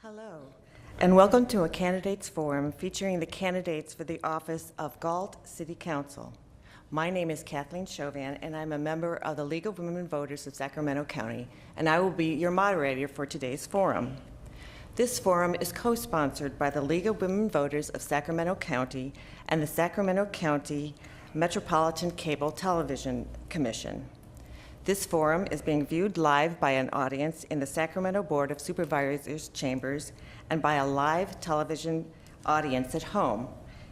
Hello, and welcome to a candidates forum featuring the candidates for the office of Galt City Council. My name is Kathleen Chauvin, and I'm a member of the League of Women Voters of Sacramento County, and I will be your moderator for today's forum. This forum is co-sponsored by the League of Women Voters of Sacramento County and the Sacramento County Metropolitan Cable Television Commission. This forum is being viewed live by an audience in the Sacramento Board of Supervisors chambers and by a live television audience at home.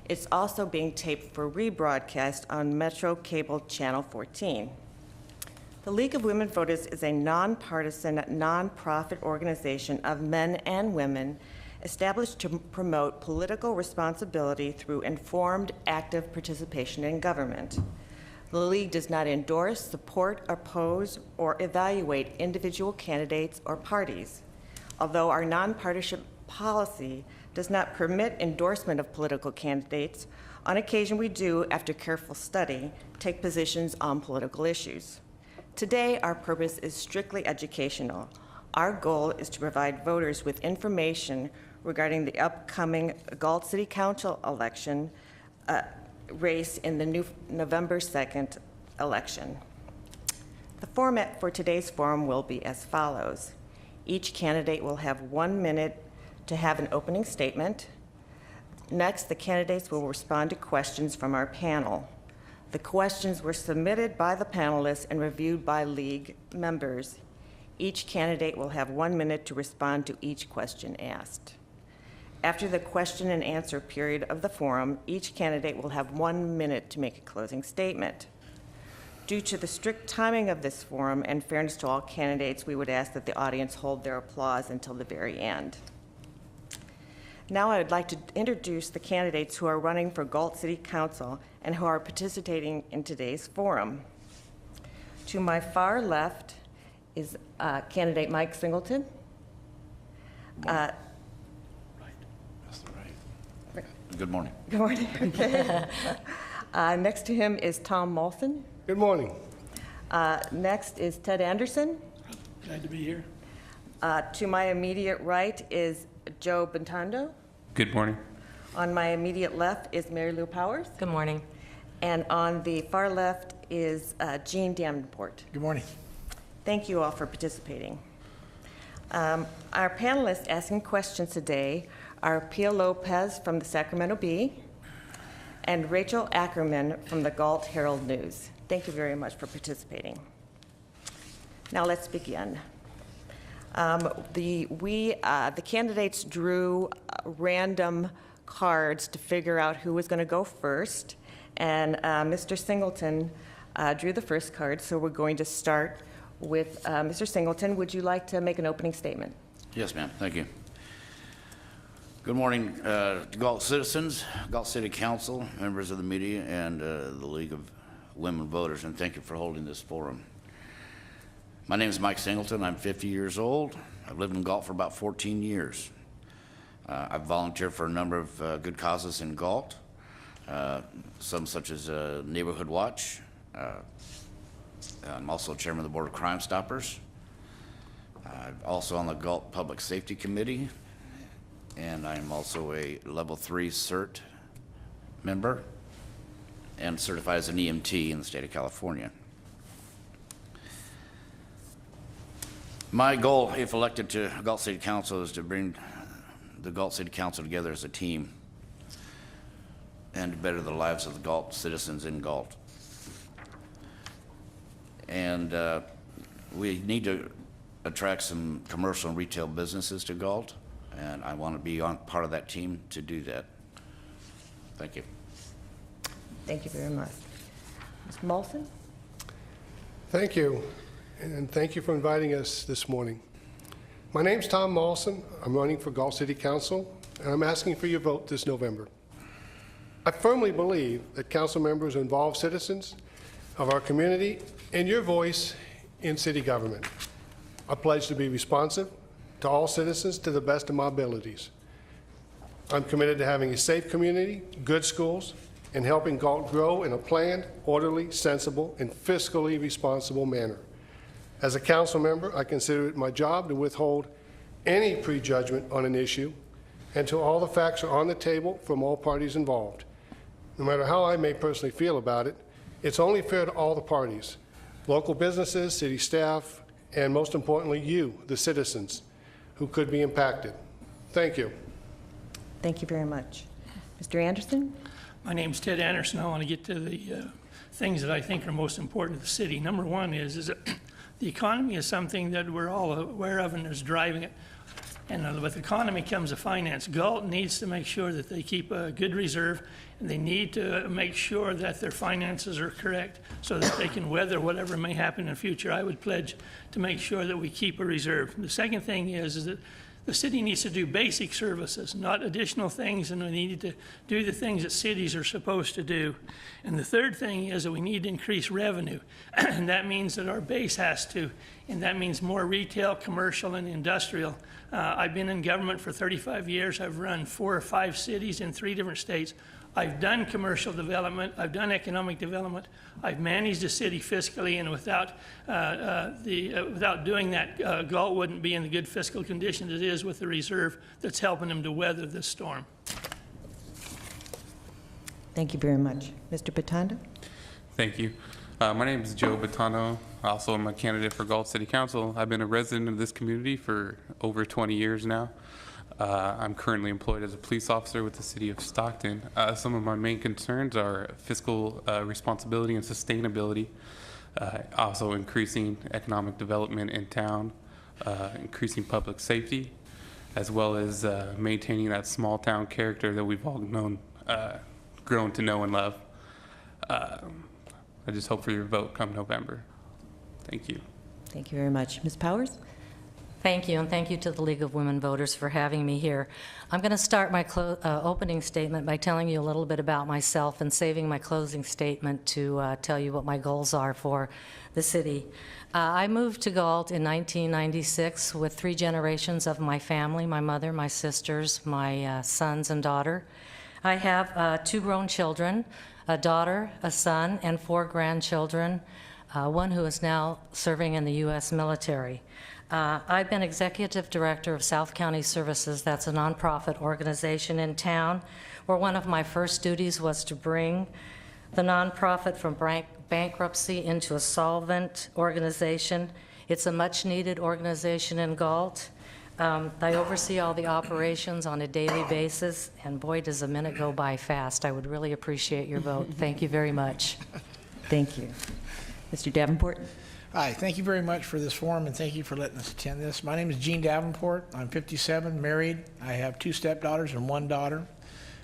It's also being taped for rebroadcast on Metro Cable Channel 14. The League of Women Voters is a nonpartisan, nonprofit organization of men and women established to promote political responsibility through informed, active participation in government. The League does not endorse, support, oppose, or evaluate individual candidates or parties. Although our nonpartisan policy does not permit endorsement of political candidates, on occasion we do, after careful study, take positions on political issues. Today, our purpose is strictly educational. Our goal is to provide voters with information regarding the upcoming Galt City Council election race in the new November 2nd election. The format for today's forum will be as follows. Each candidate will have 1 minute to have an opening statement. Next, the candidates will respond to questions from our panel. The questions were submitted by the panelists and reviewed by League members. Each candidate will have 1 minute to respond to each question asked. After the question and answer period of the forum, each candidate will have 1 minute to make a closing statement. Due to the strict timing of this forum and fairness to all candidates, we would ask that the audience hold their applause until the very end. Now I would like to introduce the candidates who are running for Galt City Council and who are participating in today's forum. To my far left is candidate Mike Singleton. Good morning. Good morning. Okay. Next to him is Tom Molson. Good morning. Next is Ted Anderson. Glad to be here. To my immediate right is Joe Bentando. Good morning. On my immediate left is Mary Lou Powers. Good morning. And on the far left is Jean Davenport. Good morning. Thank you all for participating. Our panelists asking questions today are Pia Lopez from the Sacramento Bee and Rachel Ackerman from the Galt Herald News. Thank you very much for participating. Now let's begin. The candidates drew random cards to figure out who was going to go first, and Mr. Singleton drew the first card, so we're going to start with Mr. Singleton. Would you like to make an opening statement? Yes, ma'am. Thank you. Good morning to Galt citizens, Galt City Council, members of the media, and the League of Women Voters, and thank you for holding this forum. My name is Mike Singleton. I'm 50 years old. I've lived in Galt for about 14 years. I've volunteered for a number of good causes in Galt, some such as Neighborhood Watch. I'm also chairman of the Board of Crime Stoppers. I'm also on the Galt Public Safety Committee, and I'm also a level 3 cert member and certified as an EMT in the state of California. My goal, if elected to Galt City Council, is to bring the Galt City Council together as a team and to better the lives of the Galt citizens in Galt. And we need to attract some commercial and retail businesses to Galt, and I want to be on part of that team to do that. Thank you. Thank you very much. Ms. Molson? Thank you, and thank you for inviting us this morning. My name's Tom Molson. I'm running for Galt City Council, and I'm asking for your vote this November. I firmly believe that council members involve citizens of our community and your voice in city government. I pledge to be responsive to all citizens to the best of my abilities. I'm committed to having a safe community, good schools, and helping Galt grow in a planned, orderly, sensible, and fiscally responsible manner. As a council member, I consider it my job to withhold any prejudgment on an issue until all the facts are on the table from all parties involved. No matter how I may personally feel about it, it's only fair to all the parties, local businesses, city staff, and most importantly, you, the citizens, who could be impacted. Thank you. Thank you very much. Mr. Anderson? My name's Ted Anderson. I want to get to the things that I think are most important to the city. Number one is that the economy is something that we're all aware of and is driving it. And with economy comes the finance. Galt needs to make sure that they keep a good reserve, and they need to make sure that their finances are correct so that they can weather whatever may happen in the future. I would pledge to make sure that we keep a reserve. The second thing is that the city needs to do basic services, not additional things, and we need to do the things that cities are supposed to do. And the third thing is that we need to increase revenue, and that means that our base has to, and that means more retail, commercial, and industrial. I've been in government for 35 years. I've run 4 or 5 cities in 3 different states. I've done commercial development, I've done economic development, I've managed a city fiscally, and without doing that, Galt wouldn't be in the good fiscal condition it is with the reserve that's helping them to weather this storm. Thank you very much. Mr. Batanda? Thank you. My name is Joe Batano. Also, I'm a candidate for Galt City Council. I've been a resident of this community for over 20 years now. I'm currently employed as a police officer with the city of Stockton. Some of my main concerns are fiscal responsibility and sustainability, also increasing economic development in town, increasing public safety, as well as maintaining that small town character that we've all grown to know and love. I just hope for your vote come November. Thank you. Thank you very much. Ms. Powers? Thank you, and thank you to the League of Women Voters for having me here. I'm going to start my opening statement by telling you a little bit about myself and saving my closing statement to tell you what my goals are for the city. I moved to Galt in 1996 with 3 generations of my family, my mother, my sisters, my sons and daughter. I have 2 grown children, a daughter, a son, and 4 grandchildren, one who is now serving in the U.S. military. I've been executive director of South County Services. That's a nonprofit organization in town, where one of my first duties was to bring the nonprofit from bankruptcy into a solvent organization. It's a much-needed organization in Galt. I oversee all the operations on a daily basis, and boy, does a minute go by fast. I would really appreciate your vote. Thank you very much. Thank you. Mr. Davenport? Hi, thank you very much for this forum, and thank you for letting us attend this. My name is Gene Davenport. I'm 57, married. I have 2 stepdaughters and 1 daughter.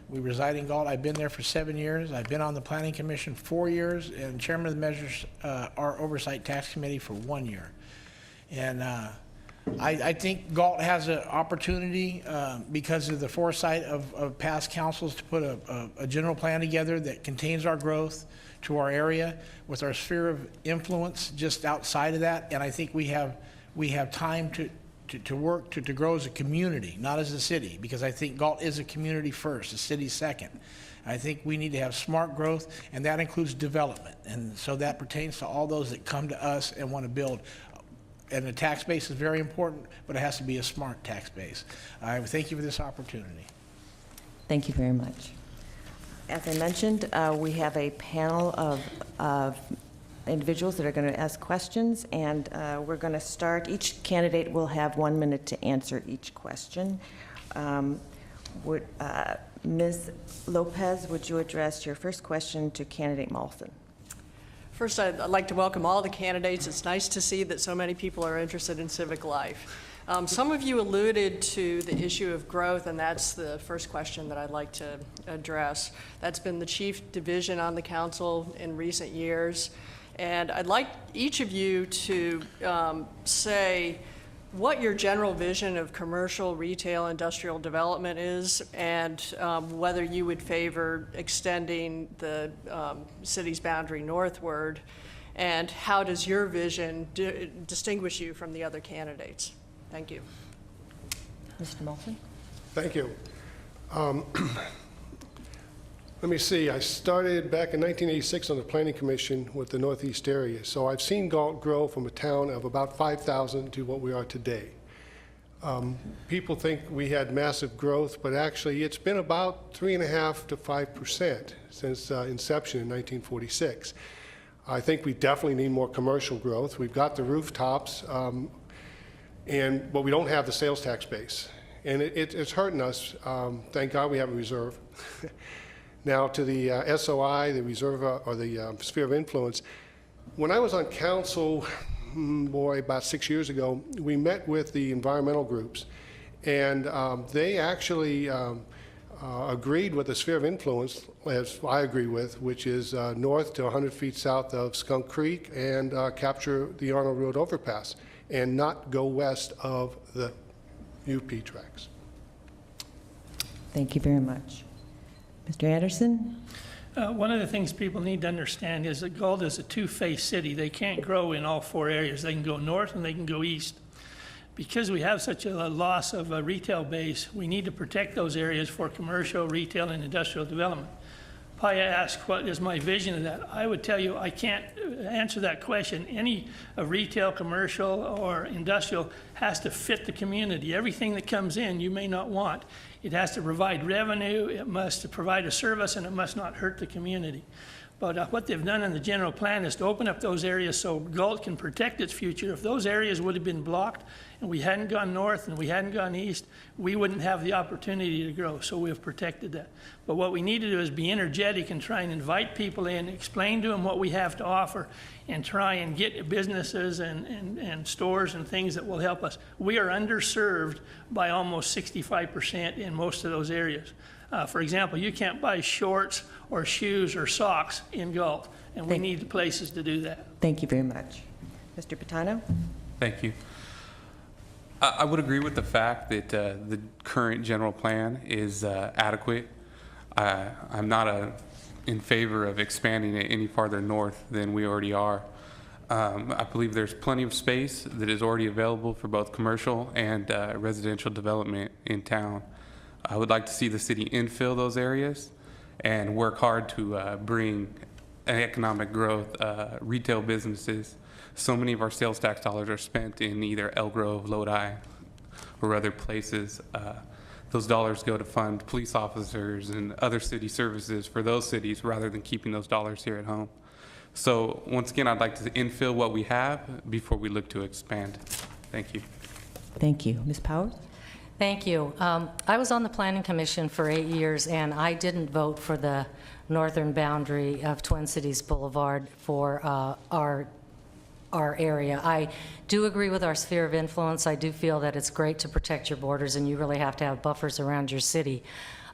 We reside in Galt. I've been there for 7 years. I've been on the Planning Commission 4 years, and chairman of the Measures, our Oversight Tax Committee for 1 year. And I think Galt has an opportunity because of the foresight of past councils to put a general plan together that contains our growth to our area with our sphere of influence just outside of that. And I think we have time to work to grow as a community, not as a city, because I think Galt is a community first, a city second. I think we need to have smart growth, and that includes development. And so that pertains to all those that come to us and want to build. And the tax base is very important, but it has to be a smart tax base. I thank you for this opportunity. Thank you very much. As I mentioned, we have a panel of individuals that are going to ask questions, and we're going to start. Each candidate will have 1 minute to answer each question. Ms. Lopez, would you address your first question to candidate Molson? First, I'd like to welcome all the candidates. It's nice to see that so many people are interested in civic life. Some of you alluded to the issue of growth, and that's the first question that I'd like to address. That's been the chief division on the council in recent years. And I'd like each of you to say what your general vision of commercial, retail, industrial development is, and whether you would favor extending the city's boundary northward, and how does your vision distinguish you from the other candidates? Thank you. Mr. Molson? Thank you. Let me see. I started back in 1986 on the Planning Commission with the Northeast area. So I've seen Galt grow from a town of about 5,000 to what we are today. People think we had massive growth, but actually it's been about 3.5% to 5% since inception in 1946. I think we definitely need more commercial growth. We've got the rooftops, but we don't have the sales tax base. And it's hurting us. Thank God we have a reserve. Now to the SOI, the reserve or the sphere of influence. When I was on council, about 6 years ago, we met with the environmental groups, and they actually agreed with the sphere of influence, as I agree with, which is north to 100 feet south of Skunk Creek and capture the Arnold Road overpass and not go west of the UP tracks. Thank you very much. Mr. Anderson? One of the things people need to understand is that Galt is a two-faced city. They can't grow in all four areas. They can go north and they can go east. Because we have such a loss of a retail base, we need to protect those areas for commercial, retail, and industrial development. Paya asked, what is my vision of that? I would tell you I can't answer that question. Any retail, commercial, or industrial has to fit the community. Everything that comes in you may not want. It has to provide revenue, it must provide a service, and it must not hurt the community. But what they've done in the general plan is to open up those areas so Galt can protect its future. If those areas would have been blocked and we hadn't gone north and we hadn't gone east, we wouldn't have the opportunity to grow, so we've protected that. But what we need to do is be energetic and try and invite people in, explain to them what we have to offer, and try and get businesses and stores and things that will help us. We are underserved by almost 65% in most of those areas. For example, you can't buy shorts or shoes or socks in Galt, and we need places to do that. Thank you very much. Mr. Patano? Thank you. I would agree with the fact that the current general plan is adequate. I'm not in favor of expanding it any farther north than we already are. I believe there's plenty of space that is already available for both commercial and residential development in town. I would like to see the city infill those areas and work hard to bring economic growth, retail businesses. So many of our sales tax dollars are spent in either Elk Grove, Lodi, or other places. Those dollars go to fund police officers and other city services for those cities rather than keeping those dollars here at home. So once again, I'd like to infill what we have before we look to expand. Thank you. Thank you. Ms. Powers? Thank you. I was on the Planning Commission for 8 years, and I didn't vote for the northern boundary of Twin Cities Boulevard for our area. I do agree with our sphere of influence. I do feel that it's great to protect your borders, and you really have to have buffers around your city.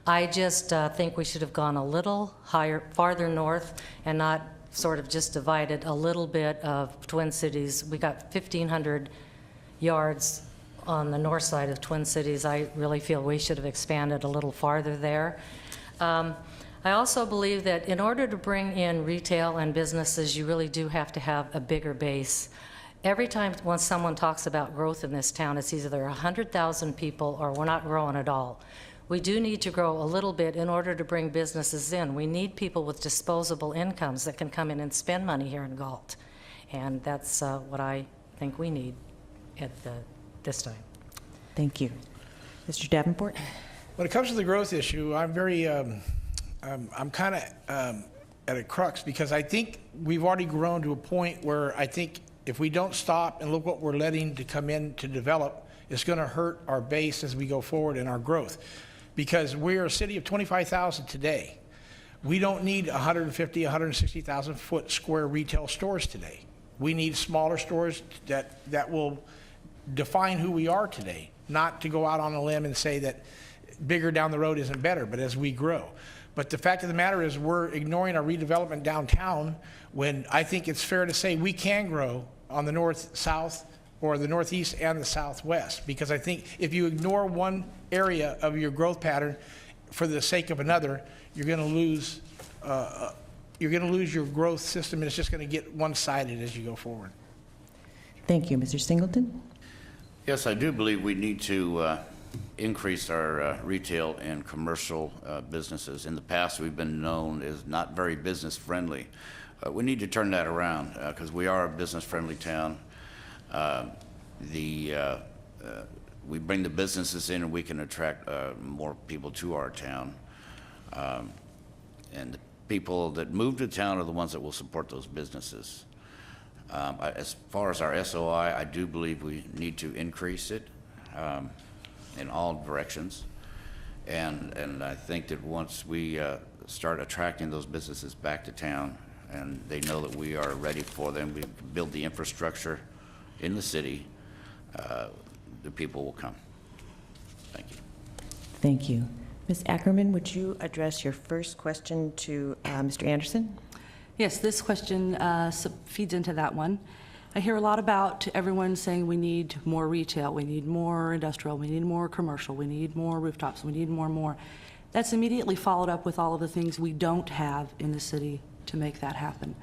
I just think we should have gone a little farther north and not sort of just divided a little bit of Twin Cities. We got 1,500 yards on the north side of Twin Cities. I really feel we should have expanded a little farther there. I also believe that in order to bring in retail and businesses, you really do have to have a bigger base. Every time when someone talks about growth in this town, it's either 100,000 people or we're not growing at all. We do need to grow a little bit in order to bring businesses in. We need people with disposable incomes that can come in and spend money here in Galt. And that's what I think we need at this time. Thank you. Mr. Davenport? When it comes to the growth issue, I'm very, I'm kind of at a crux because I think we've already grown to a point where I think if we don't stop and look what we're letting to come in to develop, it's going to hurt our base as we go forward in our growth. Because we're a city of 25,000 today. We don't need 150, 160,000 foot square retail stores today. We need smaller stores that will define who we are today, not to go out on a limb and say that bigger down the road isn't better, but as we grow. But the fact of the matter is we're ignoring our redevelopment downtown when I think it's fair to say we can grow on the north, south, or the northeast and the southwest. Because I think if you ignore one area of your growth pattern for the sake of another, you're going to lose your growth system, and it's just going to get one-sided as you go forward. Thank you. Mr. Singleton? Yes, I do believe we need to increase our retail and commercial businesses. In the past, we've been known as not very business-friendly. We need to turn that around because we are a business-friendly town. we bring the businesses in and we can attract more people to our town. And the people that move to town are the ones that will support those businesses. As far as our SOI, I do believe we need to increase it in all directions. And I think that once we start attracting those businesses back to town and they know that we are ready for them, we build the infrastructure in the city, the people will come. Thank you. Thank you. Ms. Ackerman, would you address your first question to Mr. Anderson? Yes, this question feeds into that one. I hear a lot about everyone saying we need more retail, we need more industrial, we need more commercial, we need more rooftops, we need more. That's immediately followed up with all of the things we don't have in the city to make that happen.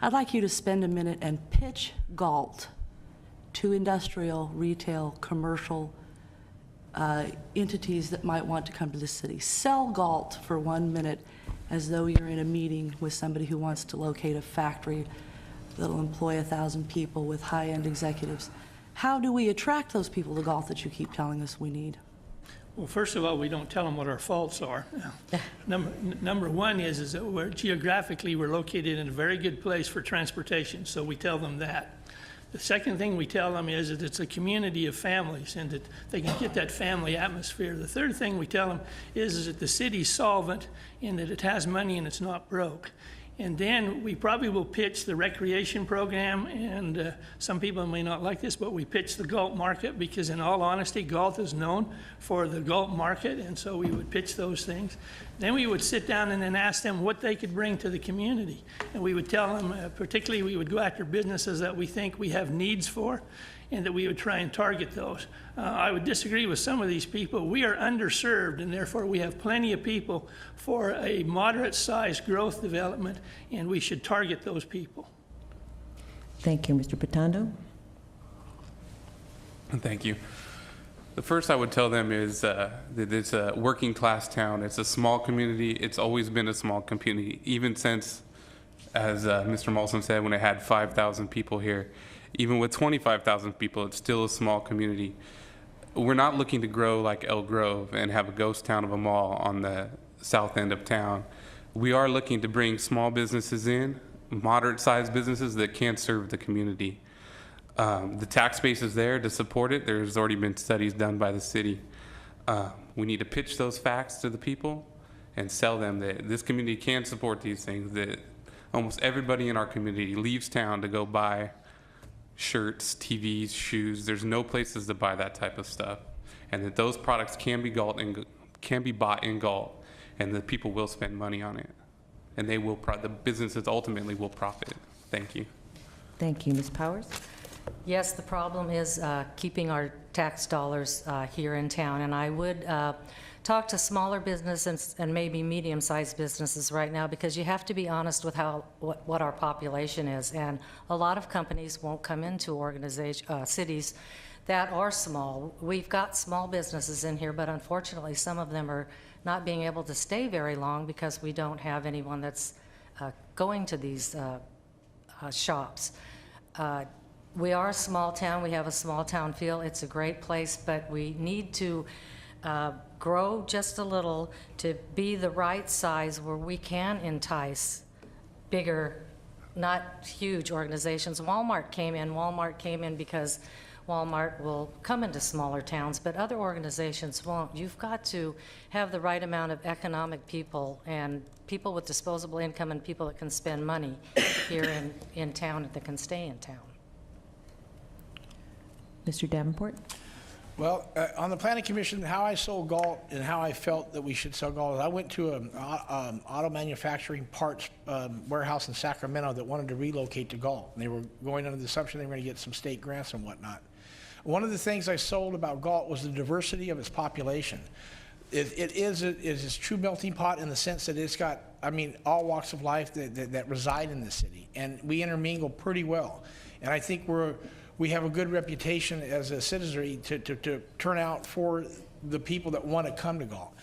I'd like you to spend a minute and pitch Galt to industrial, retail, commercial entities that might want to come to the city. Sell Galt for 1 minute as though you're in a meeting with somebody who wants to locate a factory that'll employ 1,000 people with high-end executives. How do we attract those people to Galt that you keep telling us we need? Well, first of all, we don't tell them what our faults are. Number one is that we're geographically, we're located in a very good place for transportation, so we tell them that. The second thing we tell them is that it's a community of families and that they can get that family atmosphere. The third thing we tell them is that the city's solvent and that it has money and it's not broke. And then we probably will pitch the recreation program, and some people may not like this, but we pitch the Galt market because in all honesty, Galt is known for the Galt market, and so we would pitch those things. Then we would sit down and then ask them what they could bring to the community. And we would tell them, particularly we would go after businesses that we think we have needs for, and that we would try and target those. I would disagree with some of these people. We are underserved, and therefore we have plenty of people for a moderate-sized growth development, and we should target those people. Thank you. Mr. Patondo? Thank you. The first I would tell them is that it's a working class town. It's a small community. It's always been a small community, even since, as Mr. Molson said, when it had 5,000 people here. Even with 25,000 people, it's still a small community. We're not looking to grow like Elk Grove and have a ghost town of a mall on the south end of town. We are looking to bring small businesses in, moderate-sized businesses that can serve the community. The tax base is there to support it. There's already been studies done by the city. We need to pitch those facts to the people and sell them that this community can support these things, that almost everybody in our community leaves town to go buy shirts, TVs, shoes. There's no places to buy that type of stuff, and that those products can be bought in Galt, and the people will spend money on it, and they will. The businesses ultimately will profit. Thank you. Thank you. Ms. Powers? Yes, the problem is keeping our tax dollars here in town, and I would talk to smaller businesses and maybe medium-sized businesses right now, because you have to be honest with what our population is, and a lot of companies won't come into cities that are small. We've got small businesses in here, but unfortunately some of them are not being able to stay very long because we don't have anyone that's going to these shops. We are a small town. We have a small town feel. It's a great place, but we need to grow just a little to be the right size where we can entice bigger, not huge organizations. Walmart came in because Walmart will come into smaller towns, but other organizations won't. You've got to have the right amount of economic people and people with disposable income and people that can spend money here in town that can stay in town. Mr. Davenport? Well, on the planning commission, how I sold Galt and how I felt that we should sell Galt is I went to an auto manufacturing parts warehouse in Sacramento that wanted to relocate to Galt. And they were going under the assumption they were going to get some state grants and whatnot. One of the things I sold about Galt was the diversity of its population. It is a true melting pot in the sense that it's got, I mean, all walks of life that reside in the city. And we intermingle pretty well. And I think we have a good reputation as a citizenry to turn out for the people that want to come to Galt.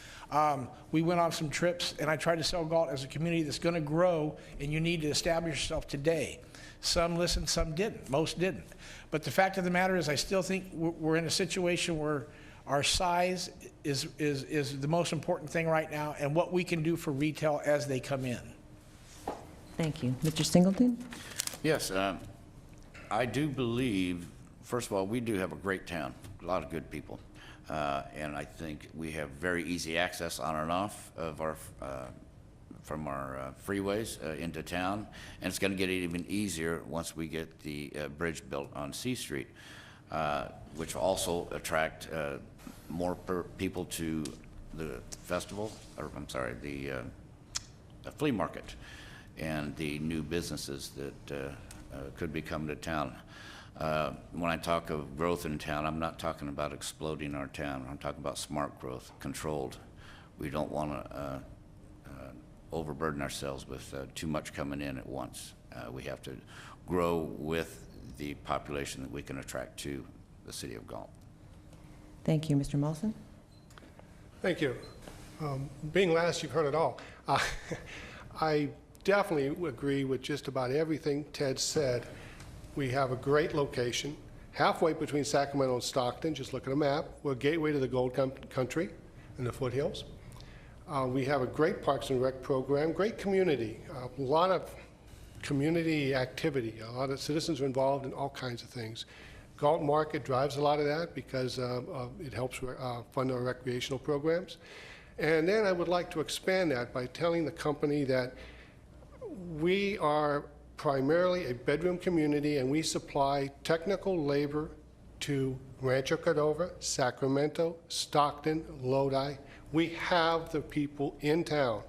We went on some trips, and I tried to sell Galt as a community that's going to grow, and you need to establish yourself today. Some listened, some didn't. Most didn't. But the fact of the matter is I still think we're in a situation where Our size is the most important thing right now, and what we can do for retail as they come in. Thank you. Mr. Singleton? Yes, I do believe, first of all, we do have a great town, a lot of good people. And I think we have very easy access on and off of our, from our freeways into town. And it's going to get even easier once we get the bridge built on C Street, which will also attract more people to the festival, or I'm sorry, the flea market and the new businesses that could be coming to town. When I talk of growth in town, I'm not talking about exploding our town. I'm talking about smart growth, controlled. We don't want to overburden ourselves with too much coming in at once. We have to grow with the population that we can attract to the city of Galt. Thank you. Mr. Molson? Thank you. Being last, you've heard it all. I definitely agree with just about everything Ted said. We have a great location, halfway between Sacramento and Stockton. Just look at a map. We're a gateway to the gold country in the foothills. We have a great Parks and Rec program, great community, a lot of community activity. A lot of citizens are involved in all kinds of things. Galt Market drives a lot of that because it helps fund our recreational programs. And then I would like to expand that by telling the company that we are primarily a bedroom community, and we supply technical labor to Rancho Cordova, Sacramento, Stockton, Lodi. We have the people in town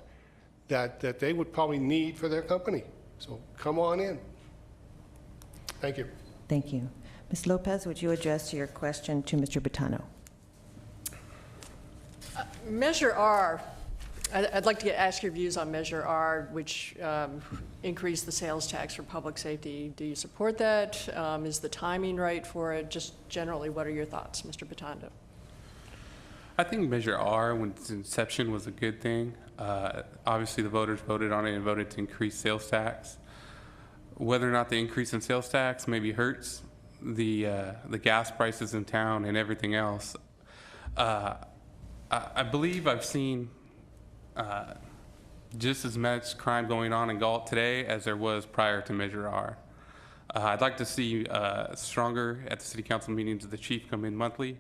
that they would probably need for their company. So come on in. Thank you. Thank you. Ms. Lopez, would you address your question to Mr. Bottano? Measure R, I'd like to ask your views on Measure R, which increased the sales tax for public safety. Do you support that? Is the timing right for it? Just generally, what are your thoughts, Mr. Bottano? I think Measure R, when its inception, was a good thing. Obviously, the voters voted on it and voted to increase sales tax. Whether or not the increase in sales tax maybe hurts the gas prices in town and everything else, I believe I've seen just as much crime going on in Galt today as there was prior to Measure R. I'd like to see stronger at the city council meetings the chief come in monthly,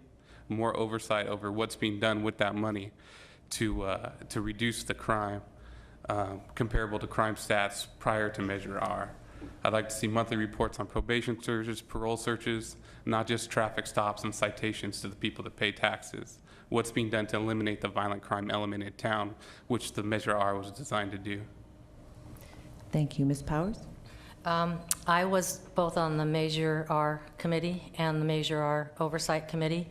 more oversight over what's being done with that money to reduce the crime comparable to crime stats prior to Measure R. I'd like to see monthly reports on probation searches, parole searches, not just traffic stops and citations to the people that pay taxes. What's being done to eliminate the violent crime element in town, which the Measure R was designed to do. Thank you. Ms. Powers? I was both on the Measure R committee and the Measure R oversight committee.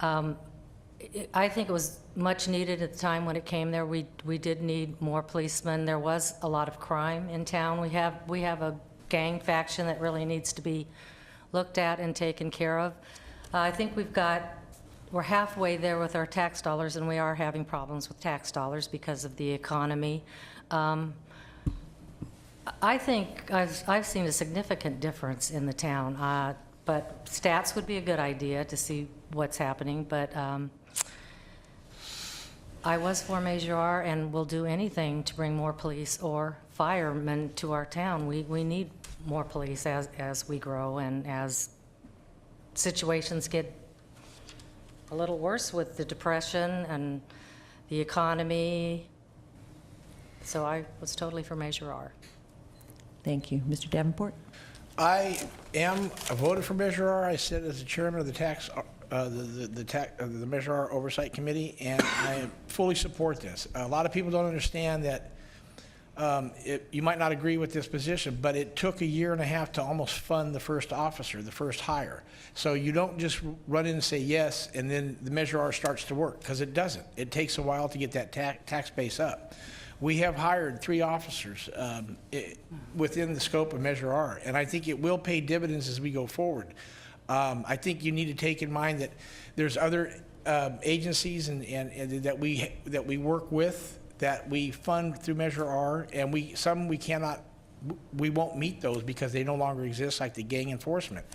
I think it was much needed at the time when it came there. We did need more policemen. There was a lot of crime in town. We have a gang faction that really needs to be looked at and taken care of. I think we're halfway there with our tax dollars, and we are having problems with tax dollars because of the economy. I think I've seen a significant difference in the town, but stats would be a good idea to see what's happening, but I was for Measure R and will do anything to bring more police or firemen to our town. We need more police as we grow and as situations get a little worse with the depression and the economy. So I was totally for Measure R. Thank you. Mr. Davenport? I voted for Measure R. I sit as the chairman of the Measure R Oversight Committee, and I fully support this. A lot of people don't understand that you might not agree with this position, but it took a year and a half to almost fund the first officer, the first hire. So you don't just run in and say yes, and then the Measure R starts to work, because it doesn't. It takes a while to get that tax base up. We have hired 3 officers within the scope of Measure R, and I think it will pay dividends as we go forward. I think you need to take in mind that there's other agencies and that we work with that we fund through Measure R, and we won't meet those because they no longer exist, like the gang enforcement.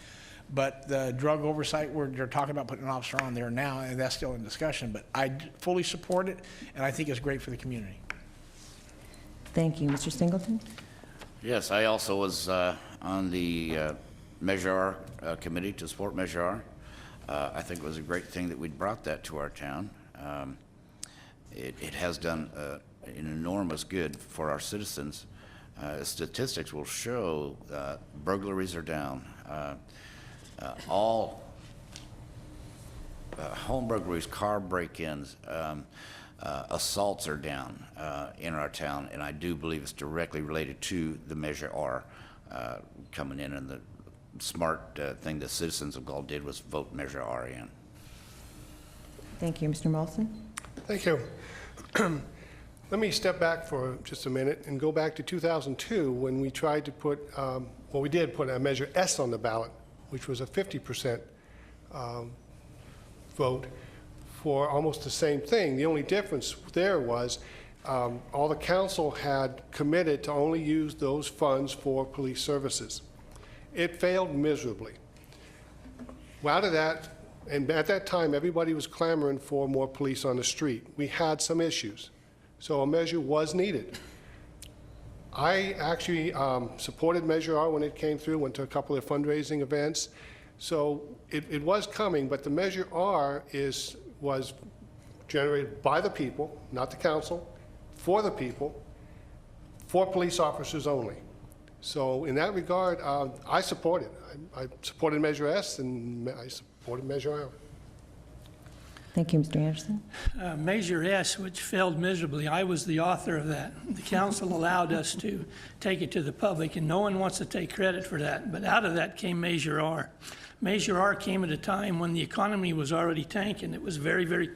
But the drug oversight, they're talking about putting an officer on there now, and that's still in discussion. But I fully support it, and I think it's great for the community. Thank you. Mr. Singleton? Yes, I also was on the Measure R committee to support Measure R. I think it was a great thing that we'd brought that to our town. It has done an enormous good for our citizens. Statistics will show burglaries are down. All home burglaries, car break-ins, assaults are down in our town, and I do believe it's directly related to the Measure R coming in, and the smart thing the citizens of Galt did was vote Measure R in. Thank you. Mr. Molson? Thank you. Let me step back for just a minute and go back to 2002 when we tried to put, we did put a Measure S on the ballot, which was a 50% vote for almost the same thing. The only difference there was all the council had committed to only use those funds for police services. It failed miserably. Well, out of that, and at that time, everybody was clamoring for more police on the street. We had some issues, so a measure was needed. I actually supported Measure R when it came through, went to a couple of fundraising events. So it was coming, but the Measure R was generated by the people, not the council, for the people, for police officers only. So in that regard, I support it. I supported Measure S, and I supported Measure R. Thank you. Mr. Anderson? Measure S, which failed miserably, I was the author of that. The council allowed us to take it to the public, and no one wants to take credit for that. But out of that came Measure R. Measure R came at a time when the economy was already tanking. It was very, very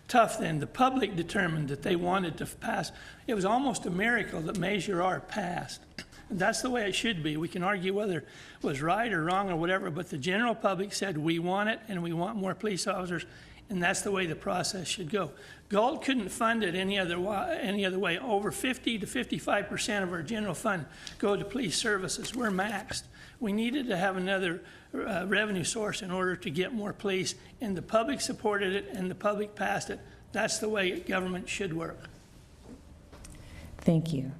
tough then. The public determined that they wanted to pass. It was almost a miracle that Measure R passed. And that's the way it should be. We can argue whether it was right or wrong or whatever, but the general public said we want it and we want more police officers, and that's the way the process should go. Galt couldn't fund it any other way. Over 50 to 55% of our general fund go to police services. We're maxed. We needed to have another revenue source in order to get more police, and the public supported it and the public passed it. That's the way government should work. Thank you.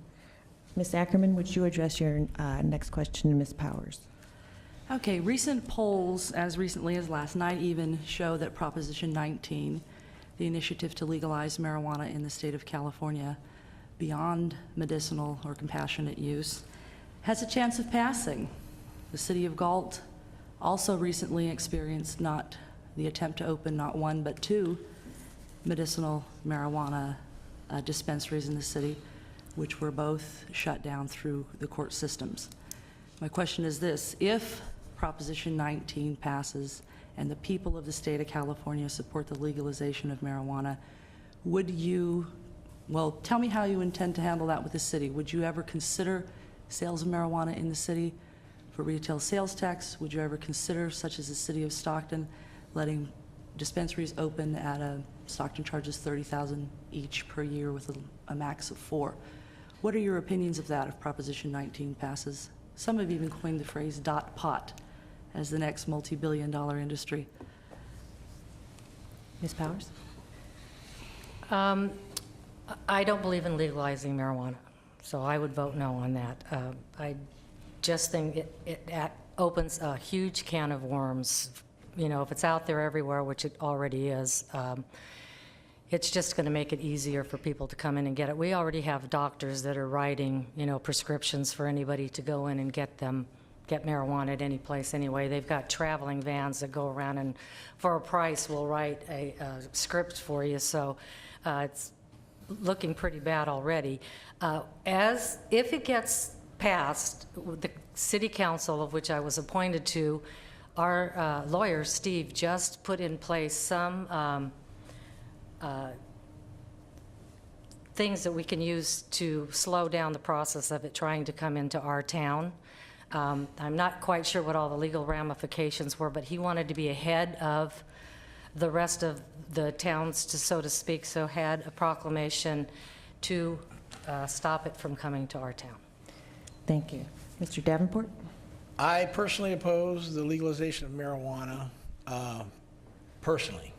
Ms. Ackerman, would you address your next question to Ms. Powers? Okay, recent polls, as recently as last night even, show that Proposition 19, the initiative to legalize marijuana in the state of California beyond medicinal or compassionate use, has a chance of passing. The city of Galt also recently experienced not the attempt to open not one but two medicinal marijuana dispensaries in the city, which were both shut down through the court systems. My question is this: if Proposition 19 passes and the people of the state of California support the legalization of marijuana, would you, well, tell me how you intend to handle that with the city. Would you ever consider sales of marijuana in the city for retail sales tax? Would you ever consider, such as the city of Stockton, letting dispensaries open at Stockton charges $30,000 each per year with a max of 4? What are your opinions of that if Proposition 19 passes? Some have even coined the phrase "dot pot" as the next multi-billion-dollar industry. Ms. Powers? I don't believe in legalizing marijuana, so I would vote no on that. I just think it opens a huge can of worms. You know, if it's out there everywhere, which it already is, it's just going to make it easier for people to come in and get it. We already have doctors that are writing, prescriptions for anybody to go in and get marijuana at any place anyway. They've got traveling vans that go around and for a price will write a script for you. So it's looking pretty bad already. If it gets passed, the city council, of which I was appointed to, our lawyer, Steve, just put in place some things that we can use to slow down the process of it trying to come into our town. I'm not quite sure what all the legal ramifications were, but he wanted to be ahead of the rest of the towns, so to speak, so had a proclamation to stop it from coming to our town. Thank you. Mr. Davenport? I personally oppose the legalization of marijuana, personally.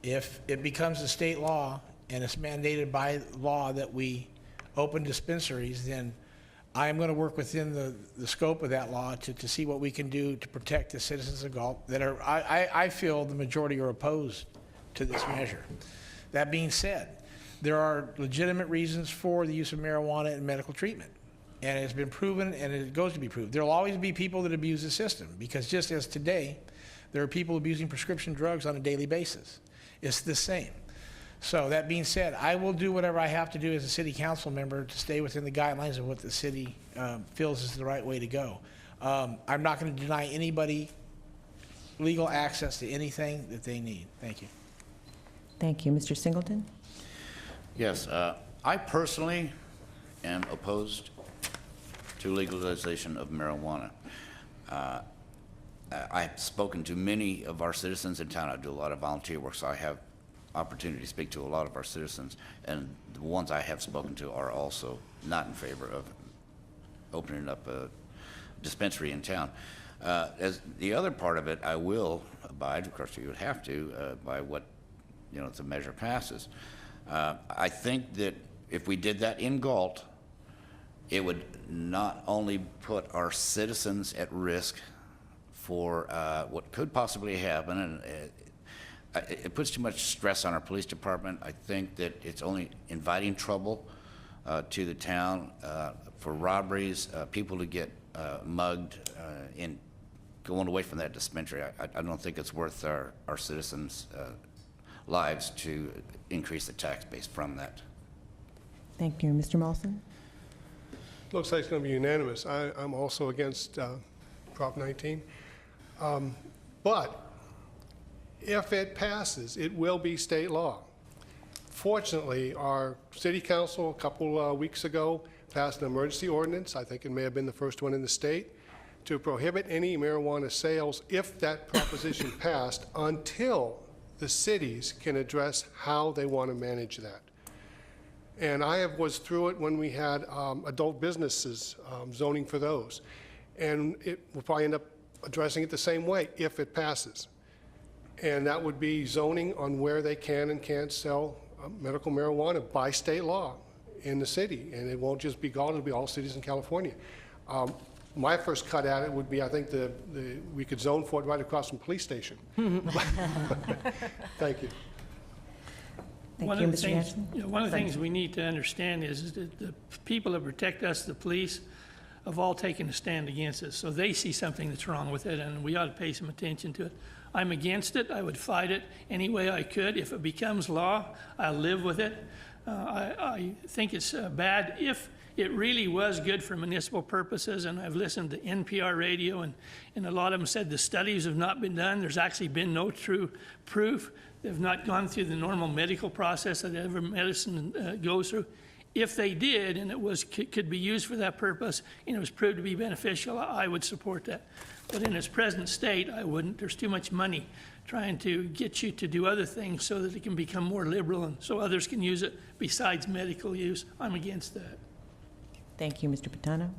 If it becomes a state law and it's mandated by law that we open dispensaries, then I am going to work within the scope of that law to see what we can do to protect the citizens of Galt that are, I feel the majority are opposed to this measure. That being said, there are legitimate reasons for the use of marijuana in medical treatment. And it's been proven, and it goes to be proved. There will always be people that abuse the system, because just as today, there are people abusing prescription drugs on a daily basis. It's the same. So that being said, I will do whatever I have to do as a city council member to stay within the guidelines of what the city feels is the right way to go. I'm not going to deny anybody legal access to anything that they need. Thank you. Thank you. Mr. Singleton? Yes, I personally am opposed to legalization of marijuana. I've spoken to many of our citizens in town. I do a lot of volunteer work, so I have opportunity to speak to a lot of our citizens, and the ones I have spoken to are also not in favor of opening up a dispensary in town. As the other part of it, I will abide, of course you would have to, by what, you know, the measure passes. I think that if we did that in Galt, it would not only put our citizens at risk for what could possibly happen, and it puts too much stress on our police department. I think that it's only inviting trouble to the town for robberies, people to get mugged in going away from that dispensary. I don't think it's worth our citizens' lives to increase the tax base from that. Thank you. Mr. Molson? Looks like it's going to be unanimous. I'm also against Prop 19. But if it passes, it will be state law. Fortunately, our city council a couple weeks ago passed an emergency ordinance, I think it may have been the first one in the state, to prohibit any marijuana sales if that proposition passed until the cities can address how they want to manage that. And I was through it when we had adult businesses, zoning for those. And it will probably end up addressing it the same way if it passes. And that would be zoning on where they can and can't sell medical marijuana by state law in the city. And it won't just be Galt, it'll be all cities in California. My first cut at it would be, I think we could zone for it right across from the police station. Thank you. Thank you, Mr. Hanson. One of the things we need to understand is that the people that protect us, the police, have all taken a stand against us. So they see something that's wrong with it, and we ought to pay some attention to it. I'm against it. I would fight it any way I could. If it becomes law, I'll live with it. I think it's bad if it really was good for municipal purposes, and I've listened to NPR radio, and a lot of them said the studies have not been done. There's actually been no true proof. They've not gone through the normal medical process that every medicine goes through. If they did, and it could be used for that purpose, and it was proved to be beneficial, I would support that. But in its present state, I wouldn't. There's too much money trying to get you to do other things so that it can become more liberal and so others can use it besides medical use. I'm against that. Thank you, Mr. Patano.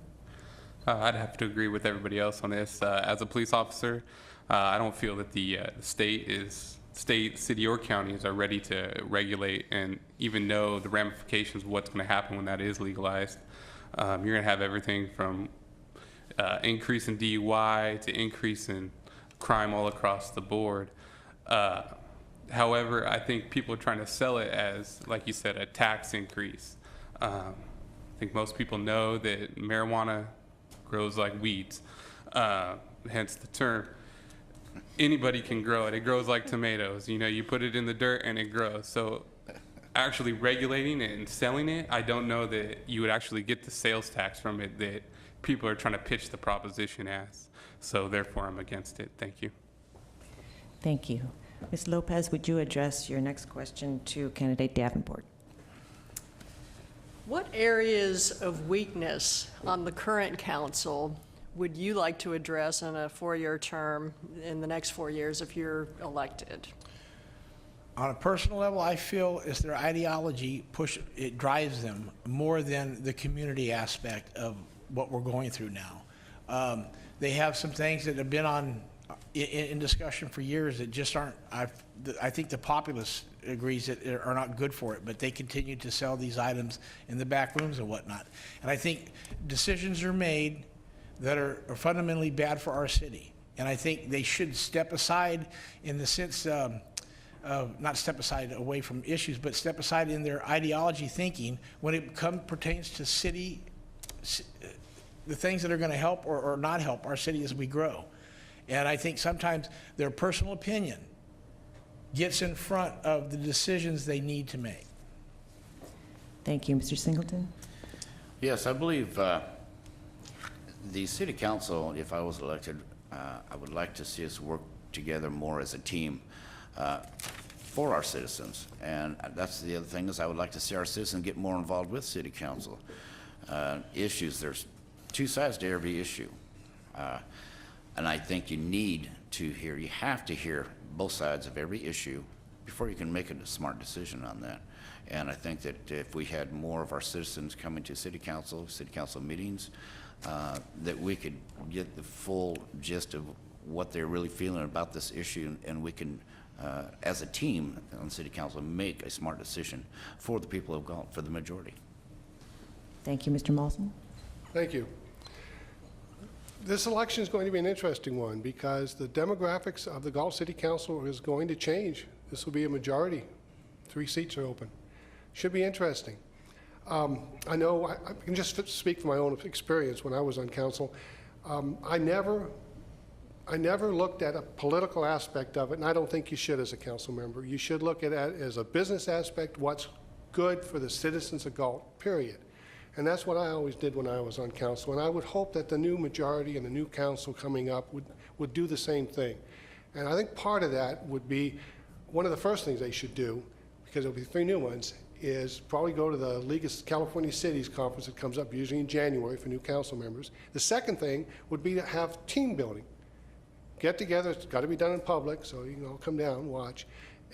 I'd have to agree with everybody else on this. As a police officer, I don't feel that the state, city, or counties are ready to regulate and even know the ramifications of what's going to happen when that is legalized. You're going to have everything from increase in DUI to increase in crime all across the board. However, I think people are trying to sell it as, like you said, a tax increase. I think most people know that marijuana grows like weeds, hence the term. Anybody can grow it. It grows like tomatoes. You know, you put it in the dirt and it grows. So actually regulating it and selling it, I don't know that you would actually get the sales tax from it that people are trying to pitch the proposition as. So therefore, I'm against it. Thank you. Thank you. Ms. Lopez, would you address your next question to candidate Davenport? What areas of weakness on the current council would you like to address in a 4-year term in the next 4 years if you're elected? On a personal level, I feel it's their ideology it drives them more than the community aspect of what we're going through now. They have some things that have been on, in discussion for years that just aren't, I think the populace agrees that are not good for it, but they continue to sell these items in the back rooms and whatnot. And I think decisions are made that are fundamentally bad for our city. And I think they should step aside in the sense of, not step aside away from issues, but step aside in their ideology thinking when it pertains to city, the things that are going to help or not help our city as we grow. And I think sometimes their personal opinion gets in front of the decisions they need to make. Thank you. Mr. Singleton? Yes, I believe the city council, if I was elected, I would like to see us work together more as a team for our citizens. And that's the other thing, is I would like to see our citizens get more involved with city council. Issues, there's two sides to every issue. And I think you have to hear both sides of every issue before you can make a smart decision on that. And I think that if we had more of our citizens coming to city council meetings, that we could get the full gist of what they're really feeling about this issue, and we can, as a team on city council, make a smart decision for the people of Galt, for the majority. Thank you. Mr. Mawson? Thank you. This election is going to be an interesting one because the demographics of the Galt City Council is going to change. This will be a majority. 3 seats are open. Should be interesting. I know, I can just speak from my own experience when I was on council. I never looked at a political aspect of it, and I don't think you should as a council member. You should look at it as a business aspect, what's good for the citizens of Galt, period. And that's what I always did when I was on council. And I would hope that the new majority and the new council coming up would do the same thing. And I think part of that would be, one of the first things they should do, because there'll be 3 new ones, is probably go to the League of California Cities conference that comes up usually in January for new council members. The second thing would be to have team building. Get together, it's got to be done in public, so you can all come down, watch,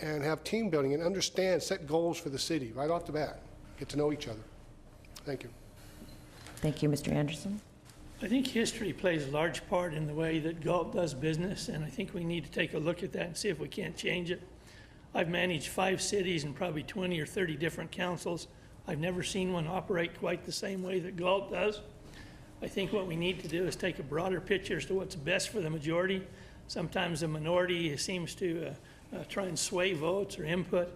and have team building and understand, set goals for the city right off the bat. Get to know each other. Thank you. Thank you. Mr. Anderson? I think history plays a large part in the way that Galt does business, and I think we need to take a look at that and see if we can't change it. I've managed 5 cities and probably 20 or 30 different councils. I've never seen one operate quite the same way that Galt does. I think what we need to do is take a broader picture as to what's best for the majority. Sometimes the minority seems to try and sway votes or input.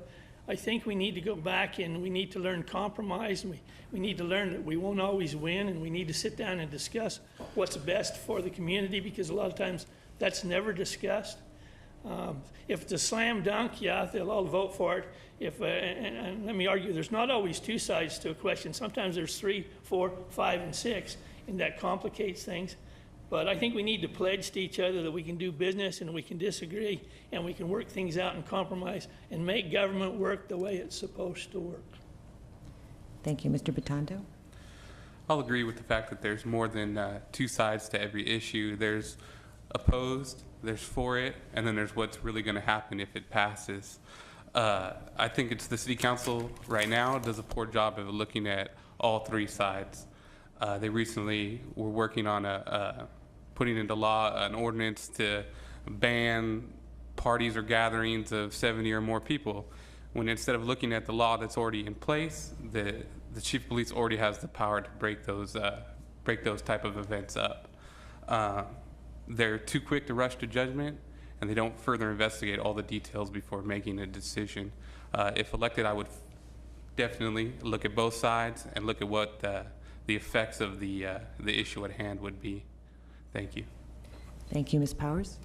I think we need to go back and we need to learn compromise. And we need to learn that we won't always win, and we need to sit down and discuss what's best for the community, because a lot of times that's never discussed. If it's a slam dunk, yeah, they'll all vote for it. And let me argue, there's not always 2 sides to a question. Sometimes there's 3, 4, 5, and 6, and that complicates things. But I think we need to pledge to each other that we can do business and we can disagree and we can work things out and compromise and make government work the way it's supposed to work. Thank you. Mr. Batondo? I'll agree with the fact that there's more than 2 sides to every issue. There's opposed, there's for it, and then there's what's really going to happen if it passes. I think it's the city council right now does a poor job of looking at all 3 sides. They recently were working on putting into law an ordinance to ban parties or gatherings of 70 or more people, when instead of looking at the law that's already in place, the chief of police already has the power to break those type of events up. They're too quick to rush to judgment, and they don't further investigate all the details before making a decision. If elected, I would definitely look at both sides and look at what the effects of the issue at hand would be. Thank you. Thank you. Ms. Powers?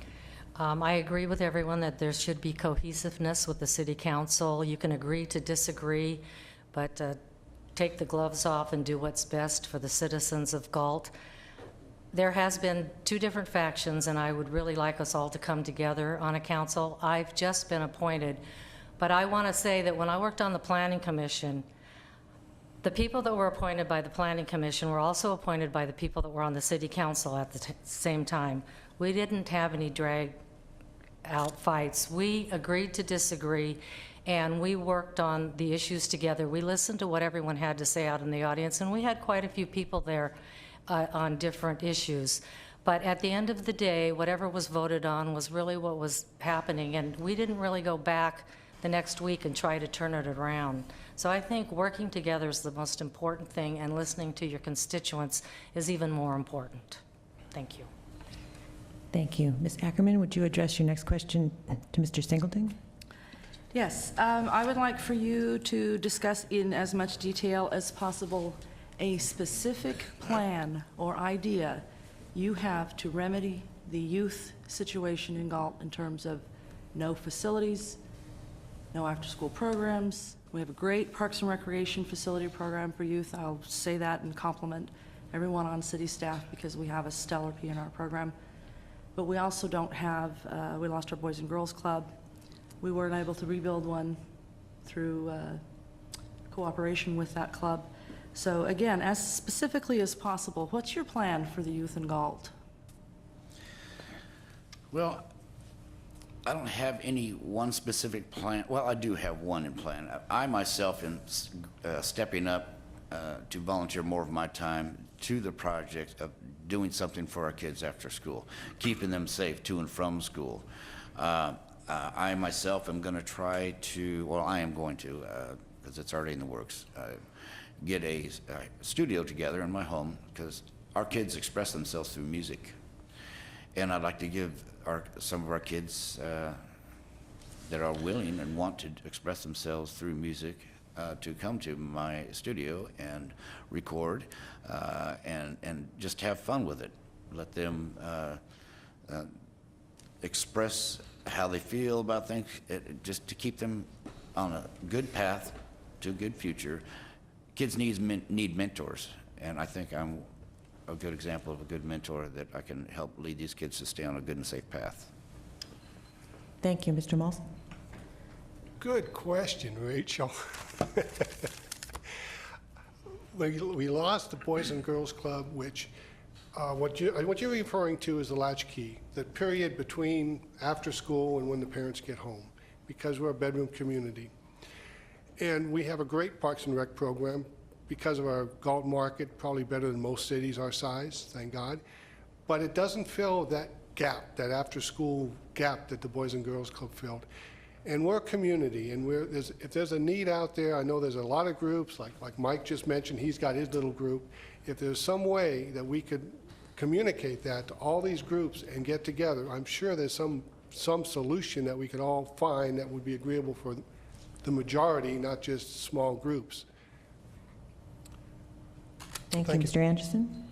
I agree with everyone that there should be cohesiveness with the city council. You can agree to disagree, but take the gloves off and do what's best for the citizens of Galt. There has been 2 different factions, and I would really like us all to come together on a council. I've just been appointed, but I want to say that when I worked on the Planning Commission, the people that were appointed by the Planning Commission were also appointed by the people that were on the City Council at the same time. We didn't have any drag-out fights. We agreed to disagree, and we worked on the issues together. We listened to what everyone had to say out in the audience, and we had quite a few people there on different issues. But at the end of the day, whatever was voted on was really what was happening, and we didn't really go back the next week and try to turn it around. So I think working together is the most important thing, and listening to your constituents is even more important. Thank you. Thank you. Ms. Ackerman, would you address your next question to Mr. Singleton? Yes, I would like for you to discuss in as much detail as possible a specific plan or idea you have to remedy the youth situation in Galt in terms of no facilities, no after-school programs. We have a great Parks and Recreation facility program for youth. I'll say that and compliment everyone on city staff because we have a stellar P&R program. But we also don't have, we lost our Boys and Girls Club. We weren't able to rebuild one through cooperation with that club. So again, as specifically as possible, what's your plan for the youth in Galt? Well, I don't have any one specific plan. Well, I do have one in plan. I myself am stepping up to volunteer more of my time to the project of doing something for our kids after school, keeping them safe to and from school. I myself am going to try to, well, I am going to, because it's already in the works, get a studio together in my home, because our kids express themselves through music. And I'd like to give some of our kids that are willing and want to express themselves through music to come to my studio and record and just have fun with it. Let them express how they feel about things, just to keep them on a good path to a good future. Kids need mentors, and I think I'm a good example of a good mentor that I can help lead these kids to stay on a good and safe path. Thank you, Mr. Molson. Good question, Rachel. We lost the Boys and Girls Club, which what you're referring to is the latchkey, the period between after school and when the parents get home, because we're a bedroom community. And we have a great Parks and Rec program because of our Galt market, probably better than most cities our size, thank God. But it doesn't fill that gap, that after-school gap that the Boys and Girls Club filled. And we're a community, and if there's a need out there, I know there's a lot of groups, like Mike just mentioned, he's got his little group. If there's some way that we could communicate that to all these groups and get together, I'm sure there's some solution that we could all find that would be agreeable for the majority, not just small groups. Thank you, Thank Mr. Anderson.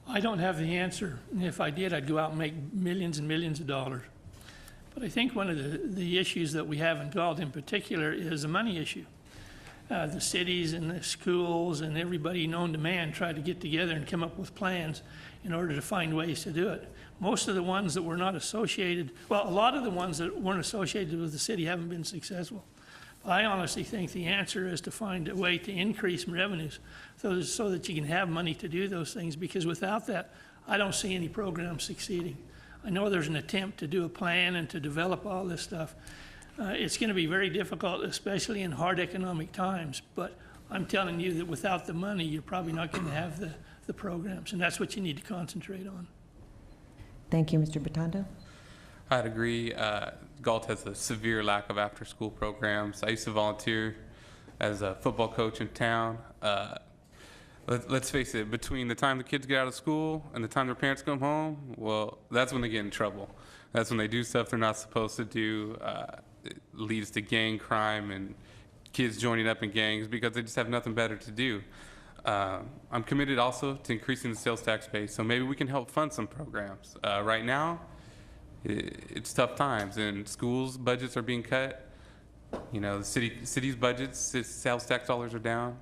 I don't have the answer. And if I did, I'd go out and make millions and millions of dollars. But I think one of the issues that we have in Galt in particular is a money issue. The cities and the schools and everybody known to man try to get together and come up with plans in order to find ways to do it. Most of the ones that were not associated, well, a lot of the ones that weren't associated with the city haven't been successful. I honestly think the answer is to find a way to increase revenues so that you can have money to do those things, because without that, I don't see any program succeeding. I know there's an attempt to do a plan and to develop all this stuff. It's going to be very difficult, especially in hard economic times, but I'm telling you that without the money, you're probably not going to have the programs, and that's what you need to concentrate on. Thank you, Mr. Batondo. I'd agree. Galt has a severe lack of after-school programs. I used to volunteer as a football coach in town. Let's face it, between the time the kids get out of school and the time their parents come home, well, that's when they get in trouble. That's when they do stuff they're not supposed to do. It leads to gang crime and kids joining up in gangs because they just have nothing better to do. I'm committed also to increasing the sales tax base, so maybe we can help fund some programs. Right now, it's tough times, and schools' budgets are being cut. You know, the city's budgets, sales tax dollars are down.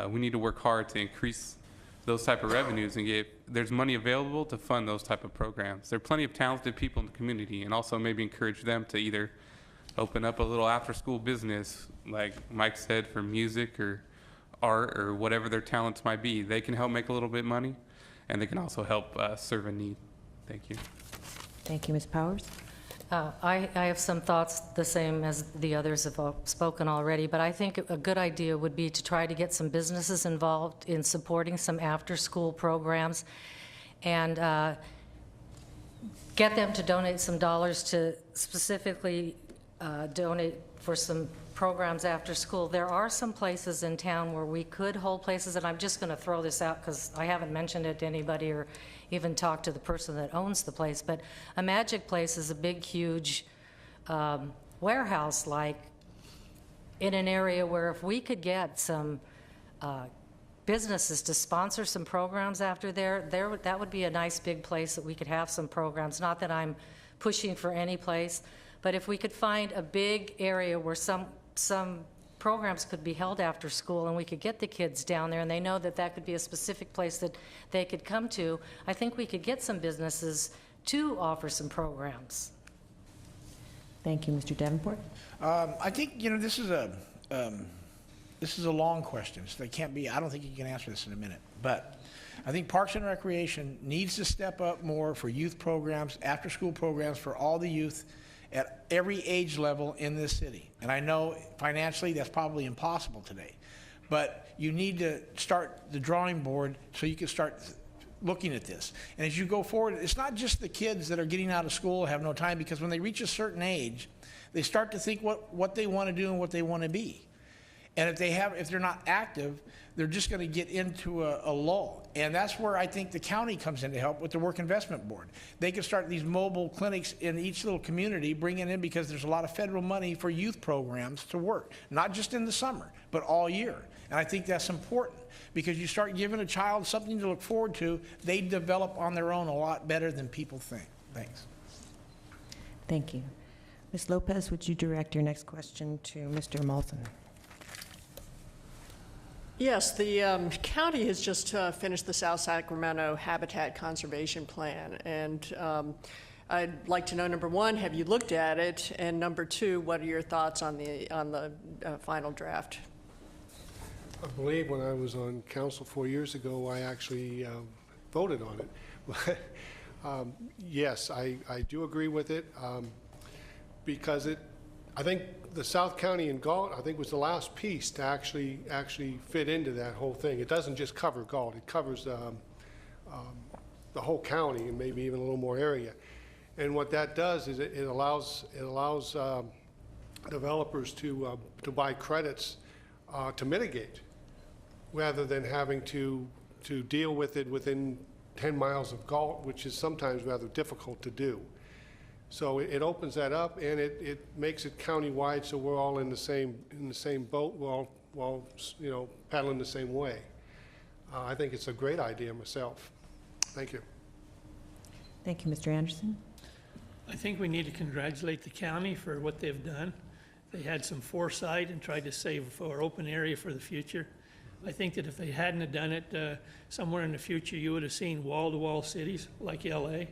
We need to work hard to increase those type of revenues and there's money available to fund those type of programs. There are plenty of talented people in the community, and also maybe encourage them to either open up a little after-school business, like Mike said, for music or art or whatever their talents might be. They can help make a little bit of money, and they can also help serve a need. Thank you. Thank you, Ms. Powers. I have some thoughts the same as the others have spoken already, but I think a good idea would be to try to get some businesses involved in supporting some after-school programs and get them to donate some dollars to specifically donate for some programs after school. There are some places in town where we could hold places, and I'm just going to throw this out because I haven't mentioned it to anybody or even talked to the person that owns the place, but a Magic Place is a big, huge warehouse, like in an area where if we could get some businesses to sponsor some programs after that would be a nice big place that we could have some programs. Not that I'm pushing for any place, but if we could find a big area where some programs could be held after school and we could get the kids down there and they know that that could be a specific place that they could come to, I think we could get some businesses to offer some programs. Thank you, Mr. Davenport. I think, this is a long question, so they can't be, I don't think you can answer this in a minute. But I think Parks and Recreation needs to step up more for youth programs, after-school programs for all the youth at every age level in this city. And I know financially that's probably impossible today, but you need to start the drawing board so you can start looking at this. And as you go forward, it's not just the kids that are getting out of school have no time, because when they reach a certain age, they start to think what they want to do and what they want to be. And if they're not active, they're just going to get into a lull. And that's where I think the county comes in to help with the Work Investment Board. They can start these mobile clinics in each little community, bring it in, because there's a lot of federal money for youth programs to work, not just in the summer, but all year. And I think that's important, because you start giving a child something to look forward to, they develop on their own a lot better than people think. Thanks. Thank you. Ms. Lopez, would you direct your next question to Mr. Moulton? Yes, the county has just finished the South Sacramento Habitat Conservation Plan, and I'd like to know, number one, have you looked at it? And number two, what are your thoughts on the final draft? I believe when I was on council 4 years ago, I actually voted on it. Yes, I do agree with it, because I think the South County and Galt, I think, was the last piece to actually fit into that whole thing. It doesn't just cover Galt, it covers the whole county and maybe even a little more area. And what that does is it allows developers to buy credits to mitigate, rather than having to deal with it within 10 miles of Galt, which is sometimes rather difficult to do. So it opens that up, and it makes it countywide, so we're all in the same boat, we're all paddling the same way. I think it's a great idea myself. Thank you. Thank you, Mr. Anderson. I think we need to congratulate the county for what they've done. They had some foresight and tried to save our open area for the future. I think that if they hadn't have done it, somewhere in the future, you would have seen wall-to-wall cities like LA.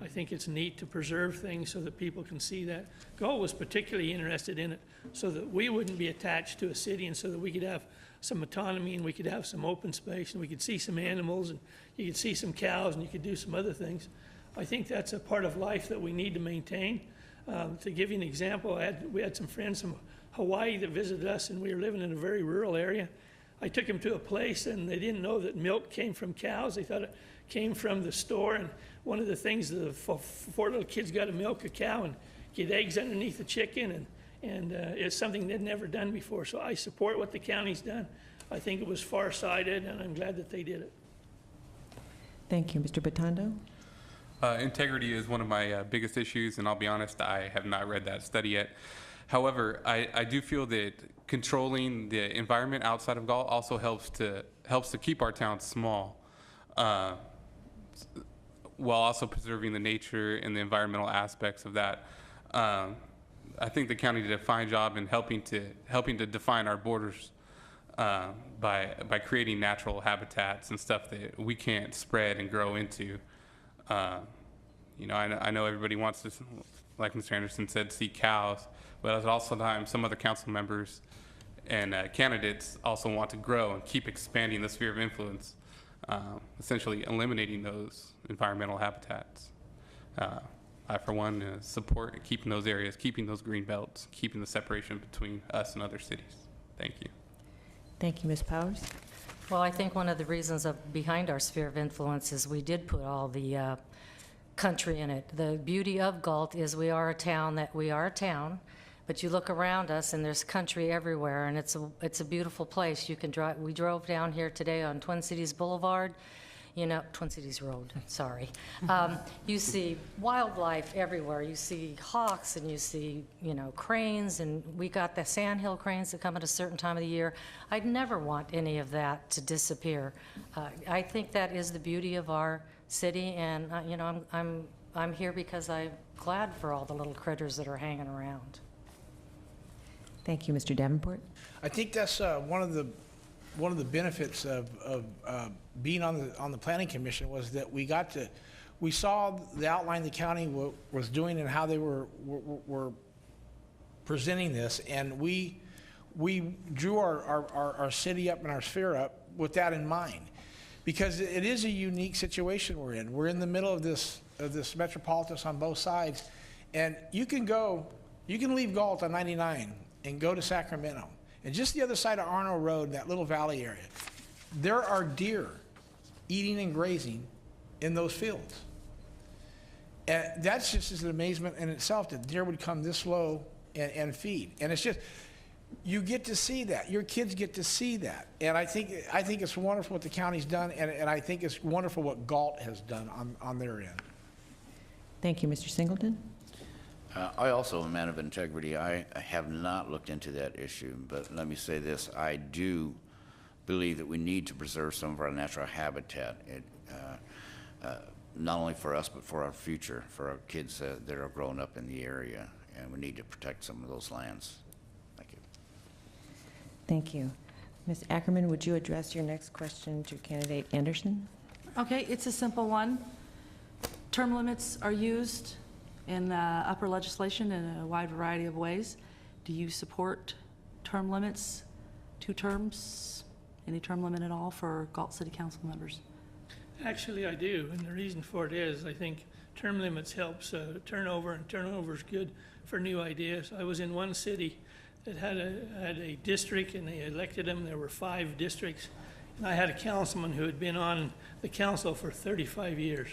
I think it's neat to preserve things so that people can see that. Galt was particularly interested in it so that we wouldn't be attached to a city, and so that we could have some autonomy and we could have some open space and we could see some animals and you could see some cows and you could do some other things. I think that's a part of life that we need to maintain. To give you an example, we had some friends from Hawaii that visited us, and we were living in a very rural area. I took them to a place and they didn't know that milk came from cows. They thought it came from the store, and one of the things, the four little kids got to milk a cow and get eggs underneath the chicken, and it's something they'd never done before. So I support what the county's done. I think it was far-sighted, and I'm glad that they did it. Thank you, Mr. Batondo. Integrity is one of my biggest issues, and I'll be honest, I have not read that study yet. However, I do feel that controlling the environment outside of Galt also helps to keep our town small, while also preserving the nature and the environmental aspects of that. I think the county did a fine job in helping to define our borders by creating natural habitats and stuff that we can't spread and grow into. I know everybody wants to, like Mr. Anderson said, see cows, but at also times some other council members and candidates also want to grow and keep expanding the sphere of influence, essentially eliminating those environmental habitats. I, for one, support keeping those areas, keeping those green belts, keeping the separation between us and other cities. Thank you. Thank you, Ms. Powers. Well, I think one of the reasons behind our sphere of influence is we did put all the country in it. The beauty of Galt is we are a town, but you look around us and there's country everywhere, and it's a beautiful place. You can drive. We drove down here today on Twin Cities Boulevard. Twin Cities Road, sorry. You see wildlife everywhere. You see hawks and you see, cranes, and we got the sandhill cranes that come at a certain time of the year. I'd never want any of that to disappear. I think that is the beauty of our city, and, I'm here because I'm glad for all the little critters that are hanging around. Thank you, Mr. Davenport. I think that's one of the benefits of being on the planning commission was that we saw the outline the county was doing and how they were presenting this, and we drew our city up and our sphere up with that in mind, because it is a unique situation we're in. We're in the middle of this metropolis on both sides, and you can leave Galt on 99 and go to Sacramento. And just the other side of Arnold Road, that little valley area, there are deer eating and grazing in those fields. And that's just as an amazement in itself that deer would come this low and feed. And it's just, you get to see that. Your kids get to see that. And I think it's wonderful what the county's done, and I think it's wonderful what Galt has done on their end. Thank you, Mr. Singleton. I also am a man of integrity. I have not looked into that issue, but let me say this. I do believe that we need to preserve some of our natural habitat, not only for us, but for our future, for our kids that are growing up in the area, and we need to protect some of those lands. Thank you. Thank you. Ms. Ackerman, would you address your next question to candidate Anderson? Okay, it's a simple one. Term limits are used in upper legislation in a wide variety of ways. Do you support term limits, 2 terms, any term limit at all for Galt City Council members? Actually, I do, and the reason for it is I think term limits helps turnover, and turnover is good for new ideas. I was in one city that had a district, and they elected them. There were 5 districts, and I had a councilman who had been on the council for 35 years.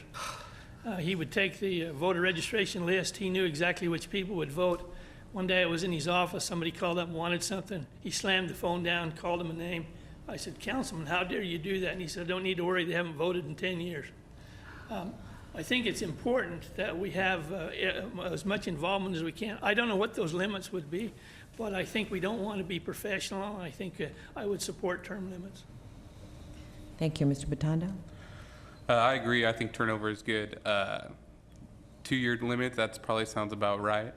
He would take the voter registration list. He knew exactly which people would vote. One day I was in his office. Somebody called up and wanted something. He slammed the phone down, called him a name. I said, "Councilman, how dare you do that?" And he said, "Don't need to worry. They haven't voted in 10 years." I think it's important that we have as much involvement as we can. I don't know what those limits would be, but I think we don't want to be professional. I think I would support term limits. Thank you, Mr. Batondo. I agree. I think turnover is good. 2-year limit, that probably sounds about right.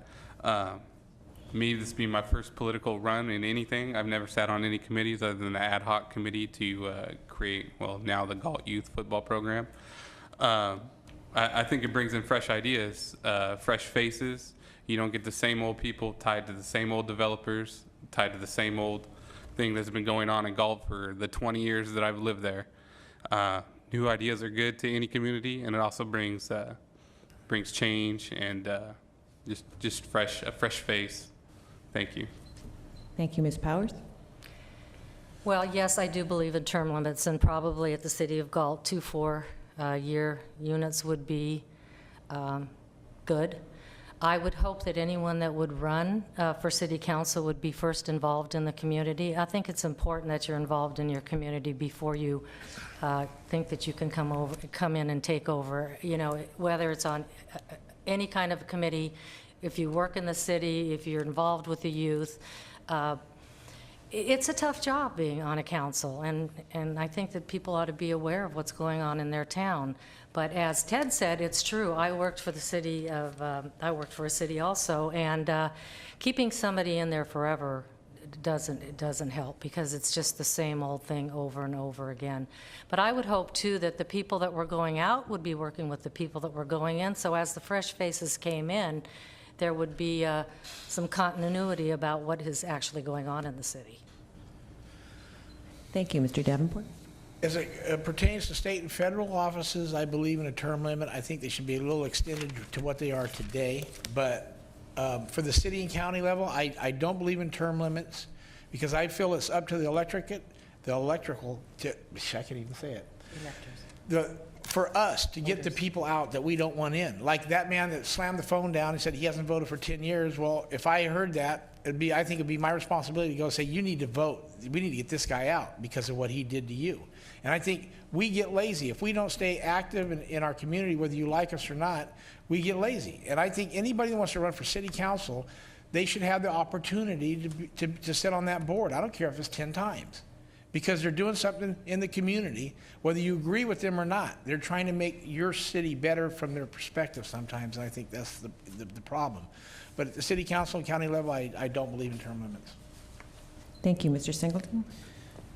Me, this being my first political run in anything, I've never sat on any committees other than the ad hoc committee to create, well, now the Galt Youth Football Program. I think it brings in fresh ideas, fresh faces. You don't get the same old people tied to the same old developers, tied to the same old thing that's been going on in Galt for the 20 years that I've lived there. New ideas are good to any community, and it also brings change and just a fresh face. Thank you. Thank you, Ms. Powers. Well, yes, I do believe in term limits, and probably at the city of Galt, 2 4-year units would be good. I would hope that anyone that would run for city council would be first involved in the community. I think it's important that you're involved in your community before you think that you can come in and take over. Whether it's on any kind of committee, if you work in the city, if you're involved with the youth. It's a tough job being on a council, and I think that people ought to be aware of what's going on in their town. But as Ted said, it's true. I worked for a city also, and keeping somebody in there forever doesn't help, because it's just the same old thing over and over again. But I would hope too that the people that were going out would be working with the people that were going in, so as the fresh faces came in, there would be some continuity about what is actually going on in the city. Thank you, Mr. Davenport. As it pertains to state and federal offices, I believe in a term limit. I think they should be a little extended to what they are today. But for the city and county level, I don't believe in term limits because I feel it's up to the electrical, I can't even say it. For us to get the people out that we don't want in. Like that man that slammed the phone down and said he hasn't voted for 10 years. Well, if I heard that, I think it'd be my responsibility to go say, you need to vote. We need to get this guy out because of what he did to you. And I think we get lazy. If we don't stay active in our community, whether you like us or not, we get lazy. And I think anybody that wants to run for city council, they should have the opportunity to sit on that board. I don't care if it's 10 times. Because they're doing something in the community, whether you agree with them or not. They're trying to make your city better from their perspective sometimes, and I think that's the problem. But at the city council and county level, I don't believe in term limits. Thank you, Mr. Singleton.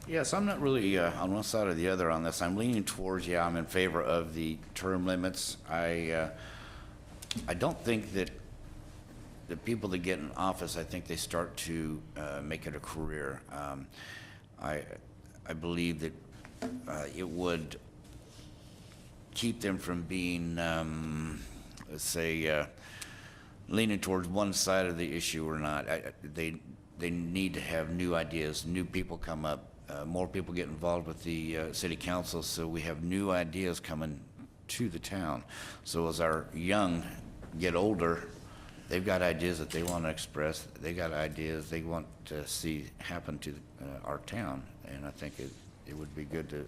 Yes, I'm not really on one side or the other on this. I'm leaning towards, yeah, I'm in favor of the term limits. I don't think that the people that get in office, I think they start to make it a career. I believe that it would keep them from being, let's say, leaning towards one side of the issue or not. They need to have new ideas, new people come up, more people get involved with the city council, so we have new ideas coming to the town. So as our young get older, they've got ideas that they want to express. They got ideas they want to see happen to our town, and I think it would be good to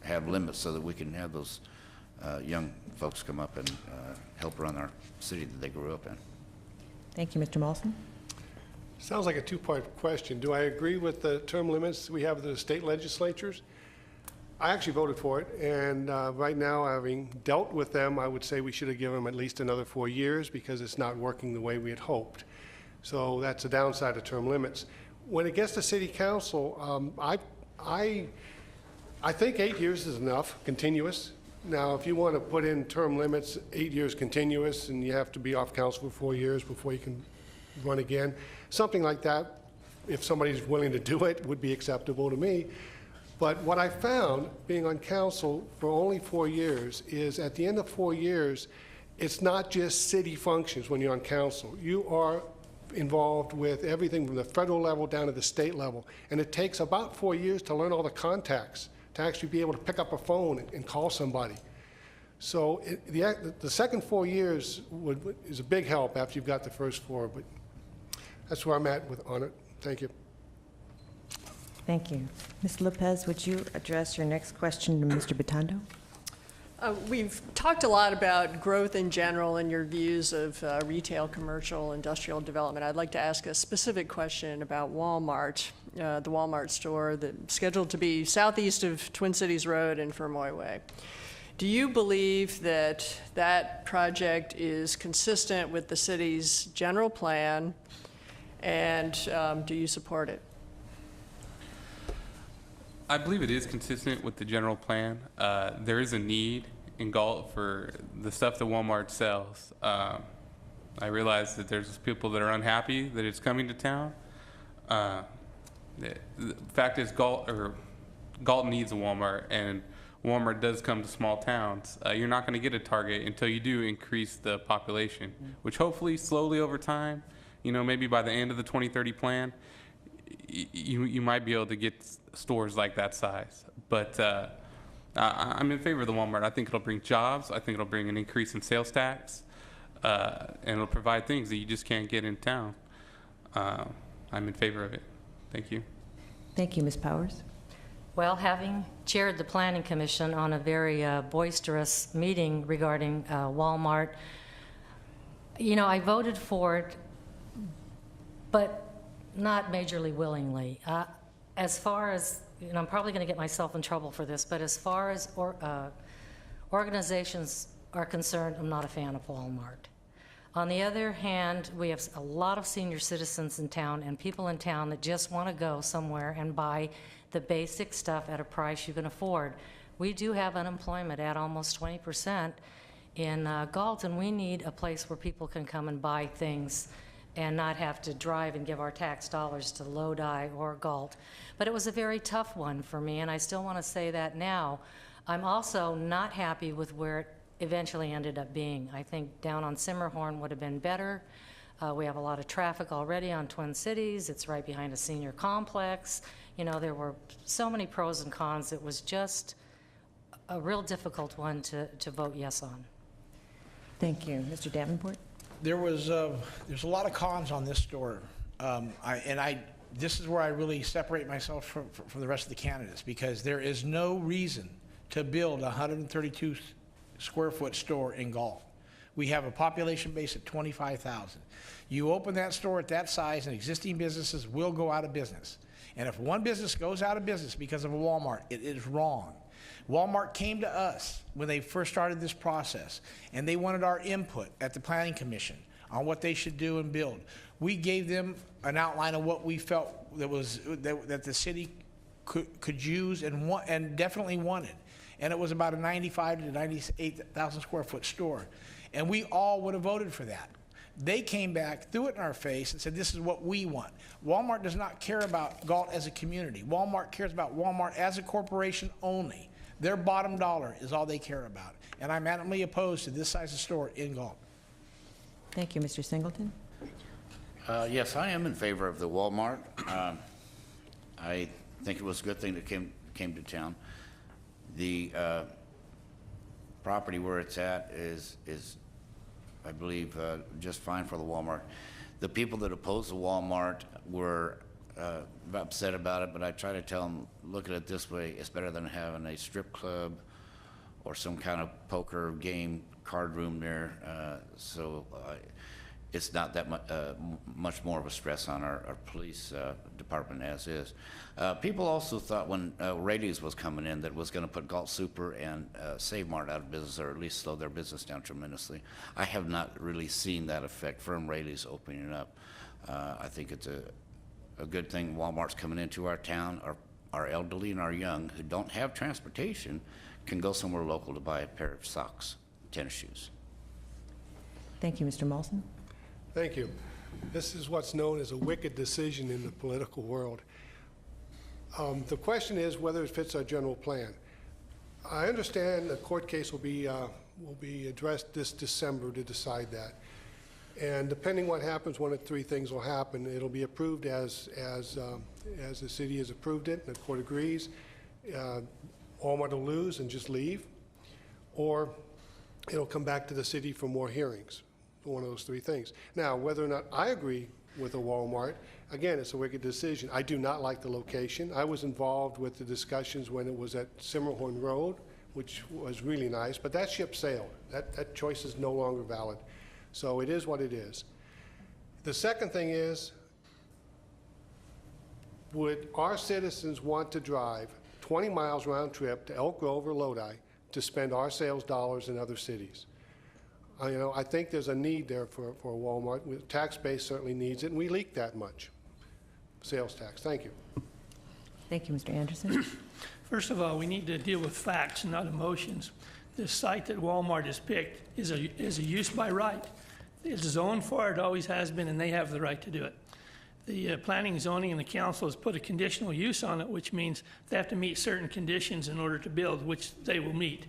have limits so that we can have those young folks come up and help run our city that they grew up in. Thank you, Mr. Molson. Sounds like a two-part question. Do I agree with the term limits we have at the state legislatures? I actually voted for it, and right now, having dealt with them, I would say we should have given them at least another 4 years because it's not working the way we had hoped. So that's a downside of term limits. When it gets to city council, I think 8 years is enough, continuous. Now, if you want to put in term limits, 8 years continuous, and you have to be off council for 4 years before you can run again, something like that, if somebody's willing to do it, would be acceptable to me. But what I found, being on council for only 4 years, is at the end of 4 years, it's not just city functions when you're on council. You are involved with everything from the federal level down to the state level. And it takes about 4 years to learn all the contacts, to actually be able to pick up a phone and call somebody. So the second 4 years is a big help after you've got the first 4, but that's where I'm at on it. Thank you. Thank you. Ms. Lopez, would you address your next question to Mr. Bitondo? We've talked a lot about growth in general and your views of retail, commercial, industrial development. I'd like to ask a specific question about Walmart, the Walmart store that's scheduled to be southeast of Twin Cities Road and Fermoy Way. Do you believe that that project is consistent with the city's general plan, and do you support it? I believe it is consistent with the general plan. There is a need in Galt for the stuff that Walmart sells. I realize that there's people that are unhappy that it's coming to town. The fact is Galt needs a Walmart, and Walmart does come to small towns. You're not going to get a Target until you do increase the population, which hopefully slowly over time, maybe by the end of the 2030 plan, you might be able to get stores like that size. But I'm in favor of the Walmart. I think it'll bring jobs. I think it'll bring an increase in sales tax, and it'll provide things that you just can't get in town. I'm in favor of it. Thank you. Thank you, Ms. Powers. Well, having chaired the Planning Commission on a very boisterous meeting regarding Walmart, I voted for it, but not majorly willingly. As far as, I'm probably going to get myself in trouble for this, but as far as organizations are concerned, I'm not a fan of Walmart. On the other hand, we have a lot of senior citizens in town and people in town that just want to go somewhere and buy the basic stuff at a price you can afford. We do have unemployment at almost 20% in Galt, and we need a place where people can come and buy things and not have to drive and give our tax dollars to Lodi or Galt. But it was a very tough one for me, and I still want to say that now. I'm also not happy with where it eventually ended up being. I think down on Simmerhorn would have been better. We have a lot of traffic already on Twin Cities. It's right behind a senior complex. You know, there were so many pros and cons. It was just a real difficult one to vote yes on. Thank you. Mr. Davenport? There's a lot of cons on this store. This is where I really separate myself from the rest of the candidates, because there is no reason to build a 132 square foot store in Galt. We have a population base at 25,000. You open that store at that size and existing businesses will go out of business. And if one business goes out of business because of a Walmart, it is wrong. Walmart came to us when they first started this process, and they wanted our input at the Planning Commission on what they should do and build. We gave them an outline of what we felt that the city could use and definitely wanted. And it was about a 95 to 98,000 square foot store. And we all would have voted for that. They came back, threw it in our face, and said, this is what we want. Walmart does not care about Galt as a community. Walmart cares about Walmart as a corporation only. Their bottom dollar is all they care about. And I'm adamantly opposed to this size of store in Galt. Thank you. Mr. Singleton? Yes, I am in favor of the Walmart. I think it was a good thing that came to town. The property where it's at is I believe, just fine for the Walmart. The people that oppose the Walmart were upset about it, but I try to tell them, look at it this way, it's better than having a strip club or some kind of poker game card room there. It's not that much more of a stress on our police department as is. People also thought when Raley's was coming in that it was going to put Galt Super and Save Mart out of business, or at least slow their business down tremendously. I have not really seen that effect from Raley's opening up. I think it's a good thing Walmart's coming into our town. Our elderly and our young who don't have transportation can go somewhere local to buy a pair of socks, tennis shoes. Thank you. Mr. Molson? Thank you. This is what's known as a wicked decision in the political world. The question is whether it fits our general plan. I understand the court case will be addressed this December to decide that. And depending what happens, one of three things will happen. It'll be approved as the city has approved it, and the court agrees. Walmart will lose and just leave, or it'll come back to the city for more hearings. One of those three things. Now, whether or not I agree with a Walmart, again, it's a wicked decision. I do not like the location. I was involved with the discussions when it was at Simmerhorn Road, which was really nice, but that ship sailed. That choice is no longer valid. So it is what it is. The second thing is, would our citizens want to drive 20 miles round trip to Elk Grove or Lodi to spend our sales dollars in other cities? I think there's a need there for Walmart. The tax base certainly needs it, and we leak that much sales tax. Thank you. Thank you. Mr. Anderson? First of all, we need to deal with facts, not emotions. The site that Walmart has picked is a use by right. It's zoned for it, always has been, and they have the right to do it. The planning, zoning, and the council has put a conditional use on it, which means they have to meet certain conditions in order to build, which they will meet.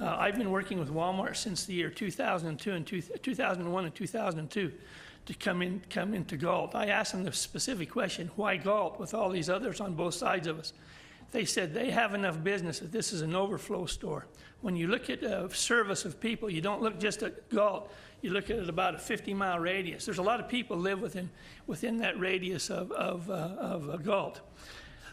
I've been working with Walmart since the year 2002 and 2001 and 2002 to come into Galt. I asked them the specific question, why Galt with all these others on both sides of us? They said they have enough business that this is an overflow store. When you look at service of people, you don't look just at Galt. You look at it about a 50-mile radius. There's a lot of people live within that radius of Galt.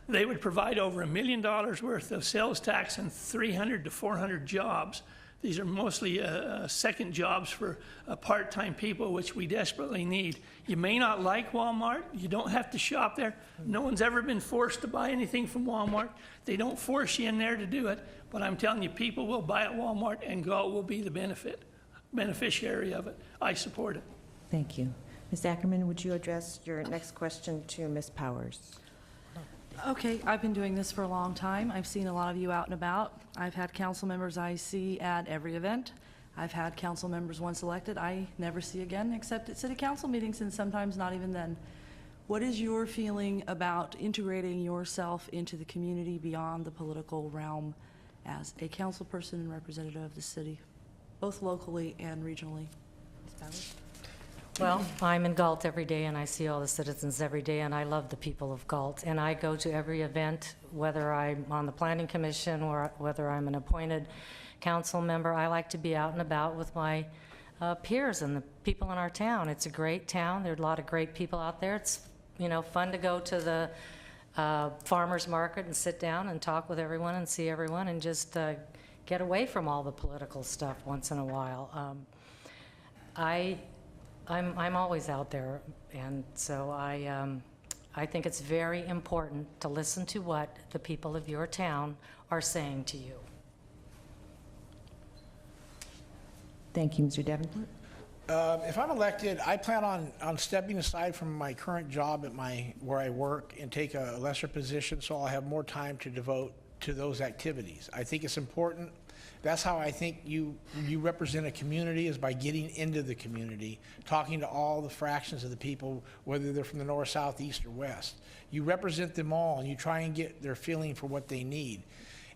They would provide over $1 million worth of sales tax and 300 to 400 jobs. These are mostly second jobs for part-time people, which we desperately need. You may not like Walmart. You don't have to shop there. No one's ever been forced to buy anything from Walmart. They don't force you in there to do it. But I'm telling you, people will buy at Walmart, and Galt will be the beneficiary of it. I support it. Thank you. Ms. Ackerman, would you address your next question to Ms. Powers? Okay, I've been doing this for a long time. I've seen a lot of you out and about. I've had council members I see at every event. I've had council members once elected I never see again except at city council meetings, and sometimes not even then. What is your feeling about integrating yourself into the community beyond the political realm as a council person and representative of the city, both locally and regionally? Ms. Ballard? Well, I'm in Galt every day, and I see all the citizens every day, and I love the people of Galt. And I go to every event, whether I'm on the planning commission or whether I'm an appointed council member. I like to be out and about with my peers and the people in our town. It's a great town. There are a lot of great people out there. It's, you know, fun to go to the farmer's market and sit down and talk with everyone and see everyone and just get away from all the political stuff once in a while. I'm always out there, and so I think it's very important to listen to what the people of your town are saying to you. Thank you, Mr. Davenport. If I'm elected, I plan on stepping aside from my current job at where I work and take a lesser position, so I'll have more time to devote to those activities. I think it's important. That's how I think you represent a community, is by getting into the community, talking to all the fractions of the people, whether they're from the north, south, east, or west. You represent them all, and you try and get their feeling for what they need,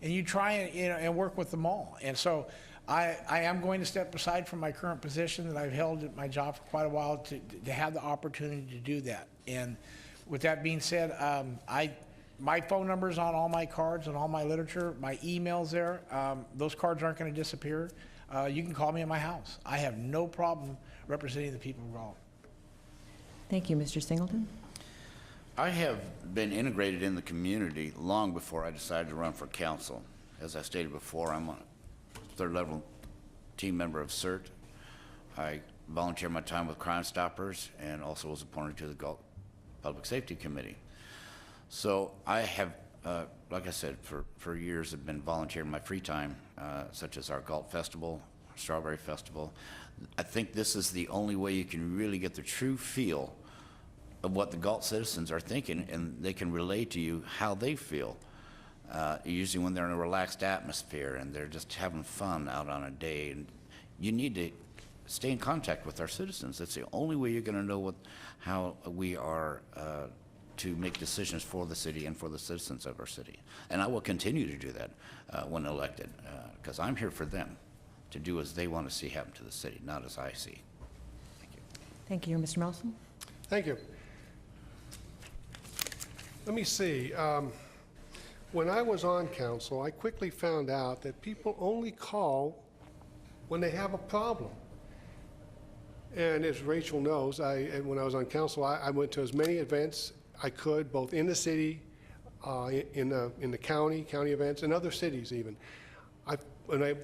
and you try and work with them all. And so I am going to step aside from my current position that I've held at my job for quite a while to have the opportunity to do that. And with that being said, my phone number's on all my cards and all my literature. My email's there. Those cards aren't going to disappear. You can call me at my house. I have no problem representing the people of Galt. Thank you, Mr. Singleton. I have been integrated in the community long before I decided to run for council. As I stated before, I'm a third-level team member of CERT. I volunteer my time with Crime Stoppers and also was appointed to the Galt Public Safety Committee. So I have, like I said, for years have been volunteering my free time, such as our Galt Festival, Strawberry Festival. I think this is the only way you can really get the true feel of what the Galt citizens are thinking, and they can relay to you how they feel. Usually when they're in a relaxed atmosphere and they're just having fun out on a day. And you need to stay in contact with our citizens. That's the only way you're going to know how we are to make decisions for the city and for the citizens of our city. And I will continue to do that when elected, because I'm here for them to do as they want to see happen to the city, not as I see. Thank you. Thank you, Mr. Melson. Thank you. Let me see. When I was on council, I quickly found out that people only call when they have a problem. And as Rachel knows, when I was on council, I went to as many events I could, both in the city, in the county events, and other cities even. When I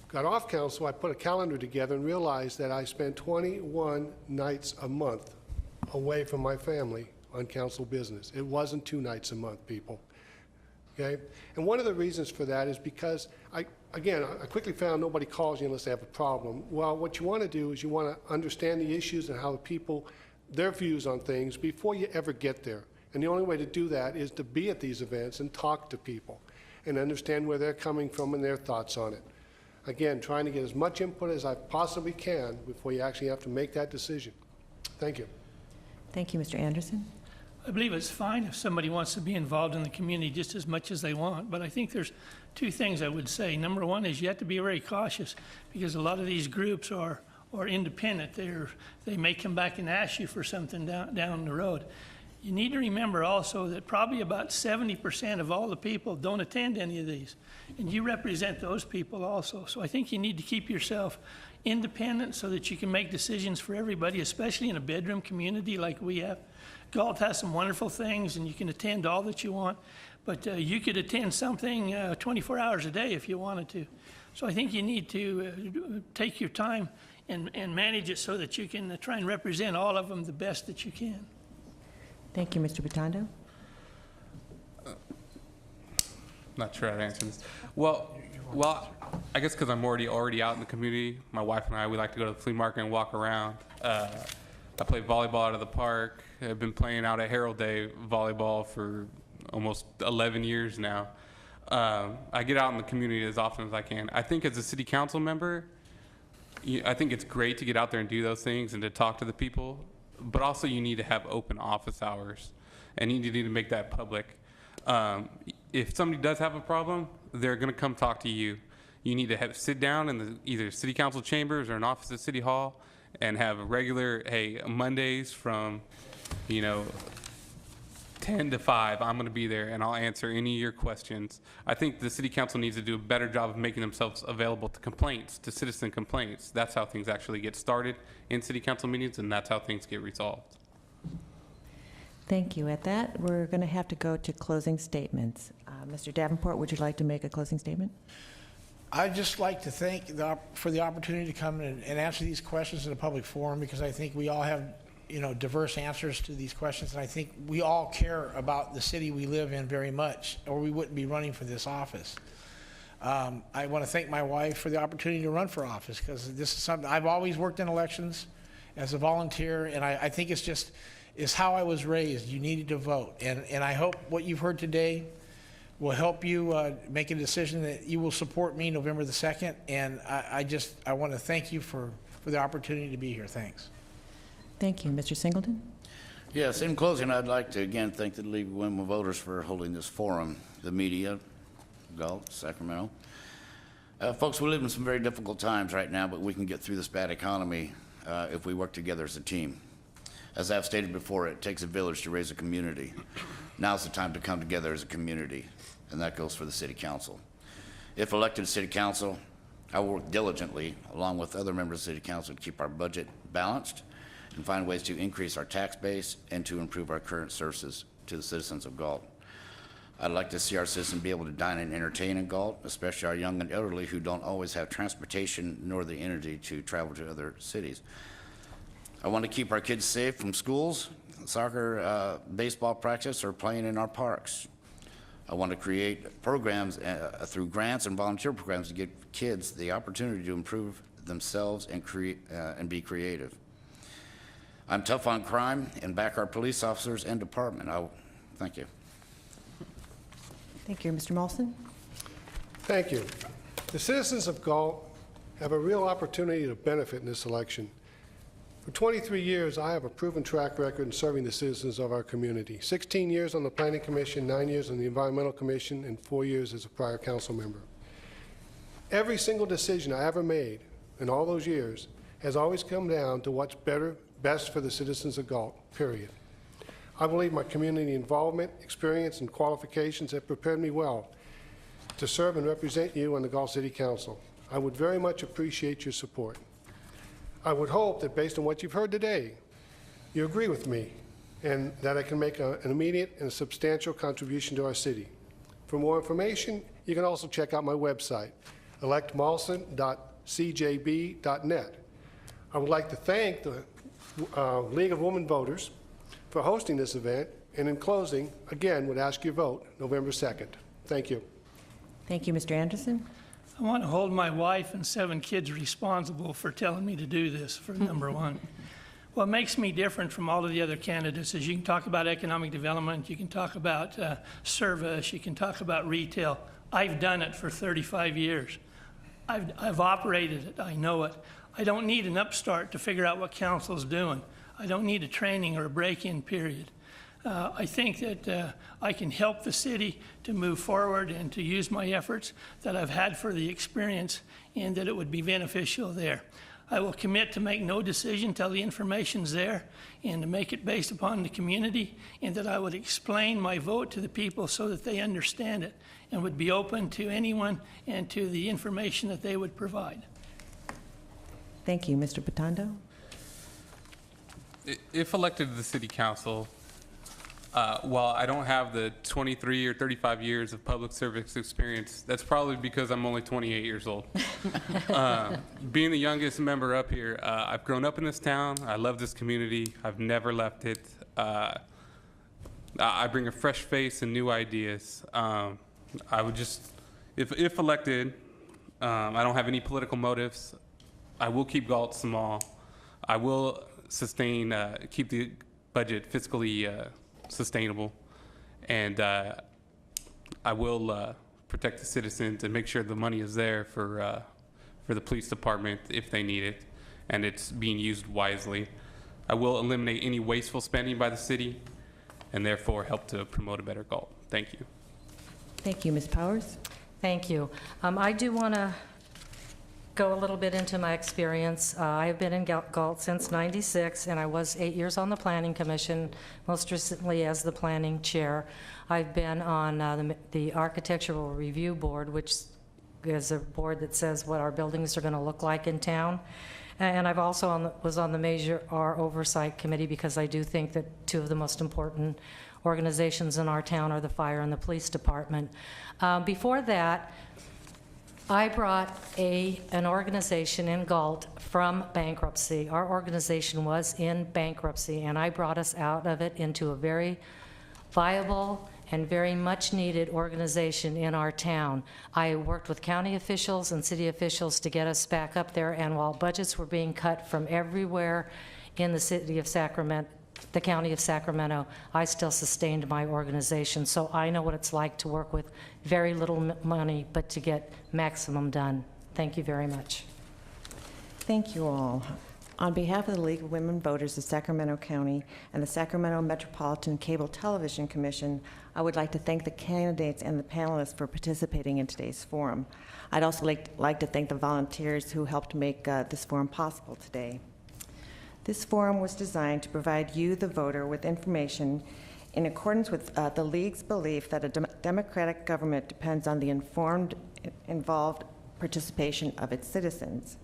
got off council, I put a calendar together and realized that I spent 21 nights a month away from my family on council business. It wasn't 2 nights a month, people. Okay? And one of the reasons for that is because, I quickly found nobody calls you unless they have a problem. Well, what you want to do is you want to understand the issues and how the people, their views on things before you ever get there. And the only way to do that is to be at these events and talk to people and understand where they're coming from and their thoughts on it. Again, trying to get as much input as I possibly can before you actually have to make that decision. Thank you. Thank you, Mr. Anderson. I believe it's fine if somebody wants to be involved in the community just as much as they want, but I think there's 2 things I would say. Number one is you have to be very cautious, because a lot of these groups are independent. They may come back and ask you for something down the road. You need to remember also that probably about 70% of all the people don't attend any of these, and you represent those people also. So I think you need to keep yourself independent so that you can make decisions for everybody, especially in a bedroom community like we have. Galt has some wonderful things, and you can attend all that you want, but you could attend something 24 hours a day if you wanted to. So I think you need to take your time and manage it so that you can try and represent all of them the best that you can. Thank you, Mr. Batondo. Not sure how to answer this. Well, I guess because I'm already out in the community, my wife and I, we like to go to the flea market and walk around. I play volleyball out of the park. I've been playing out at Herald Day volleyball for almost 11 years now. I get out in the community as often as I can. I think as a city council member, I think it's great to get out there and do those things and to talk to the people, but also you need to have open office hours, and you need to make that public. If somebody does have a problem, they're going to come talk to you. You need to sit down in the either city council chambers or an office at City Hall and have a regular, hey, Mondays from, 10 to 5, I'm going to be there and I'll answer any of your questions. I think the city council needs to do a better job of making themselves available to complaints, to citizen complaints. That's how things actually get started in city council meetings, and that's how things get resolved. Thank you. At that, we're going to have to go to closing statements. Mr. Davenport, would you like to make a closing statement? I'd just like to thank for the opportunity to come and answer these questions in a public forum, because I think we all have, diverse answers to these questions, and I think we all care about the city we live in very much, or we wouldn't be running for this office. I want to thank my wife for the opportunity to run for office, because this is something, I've always worked in elections as a volunteer, and I think it's how I was raised. You needed to vote, and I hope what you've heard today will help you make a decision that you will support me November the 2nd, and I want to thank you for the opportunity to be here. Thanks. Thank you. Mr. Singleton? Yes, in closing, I'd like to again thank the League of Women Voters for holding this forum, the media, Galt, Sacramento. Folks, we live in some very difficult times right now, but we can get through this bad economy if we work together as a team. As I've stated before, it takes a village to raise a community. Now's the time to come together as a community, and that goes for the City Council. If elected to City Council, I will work diligently, along with other members of the City Council, to keep our budget balanced and find ways to increase our tax base and to improve our current services to the citizens of Galt. I'd like to see our citizens be able to dine and entertain in Galt, especially our young and elderly who don't always have transportation nor the energy to travel to other cities. I want to keep our kids safe from schools, soccer, baseball practice, or playing in our parks. I want to create programs through grants and volunteer programs to give kids the opportunity to improve themselves and be creative. I'm tough on crime and back our police officers and department. Thank you. Thank you. Mr. Molson? Thank you. The citizens of Galt have a real opportunity to benefit in this election. For 23 years, I have a proven track record in serving the citizens of our community. 16 years on the Planning Commission, 9 years on the Environmental Commission, and 4 years as a prior council member. Every single decision I ever made in all those years has always come down to what's best for the citizens of Galt, period. I believe my community involvement, experience, and qualifications have prepared me well to serve and represent you on the Galt City Council. I would very much appreciate your support. I would hope that based on what you've heard today, you agree with me and that I can make an immediate and a substantial contribution to our city. For more information, you can also check out my website, electmolson.cjb.net. I would like to thank the League of Women Voters for hosting this event, and in closing, again, would ask your vote November 2nd. Thank you. Thank you. Mr. Anderson? I want to hold my wife and 7 kids responsible for telling me to do this, for number one. What makes me different from all of the other candidates is you can talk about economic development, you can talk about service, you can talk about retail. I've done it for 35 years. I've operated it, I know it. I don't need an upstart to figure out what council's doing. I don't need a training or a break-in period. I think that I can help the city to move forward and to use my efforts that I've had for the experience, and that it would be beneficial there. I will commit to make no decision till the information's there, and to make it based upon the community, and that I would explain my vote to the people so that they understand it and would be open to anyone and to the information that they would provide. Thank you. Mr. Batondo? If elected to the city council, while I don't have the 23 or 35 years of public service experience, that's probably because I'm only 28 years old. Being the youngest member up here, I've grown up in this town. I love this community. I've never left it. I bring a fresh face and new ideas. I would just, if elected, I don't have any political motives. I will keep Galt small. I will sustain, keep the budget fiscally sustainable, and I will protect the citizens and make sure the money is there for for the police department if they need it, and it's being used wisely. I will eliminate any wasteful spending by the city and therefore help to promote a better Galt. Thank you. Thank you, Ms. Powers. Thank you. I do want to go a little bit into my experience. I have been in Galt since '96, and I was 8 years on the Planning Commission, most recently as the Planning Chair. I've been on the Architectural Review Board, which is a board that says what our buildings are going to look like in town. And I've also was on the Measure R Oversight Committee, because I do think that two of the most important organizations in our town are the fire and the police department. Before that, I brought an organization in Galt from bankruptcy. Our organization was in bankruptcy, and I brought us out of it into a very viable and very much needed organization in our town. I worked with county officials and city officials to get us back up there, and while budgets were being cut from everywhere in the city of Sacramento, the county of Sacramento, I still sustained my organization. So I know what it's like to work with very little money, but to get maximum done. Thank you very much. Thank you all. On behalf of the League of Women Voters of Sacramento County and the Sacramento Metropolitan Cable Television Commission, I would like to thank the candidates and the panelists for participating in today's forum. I'd also like to thank the volunteers who helped make this forum possible today. This forum was designed to provide you, the voter, with information in accordance with the League's belief that a democratic government depends on the informed, involved participation of its citizens.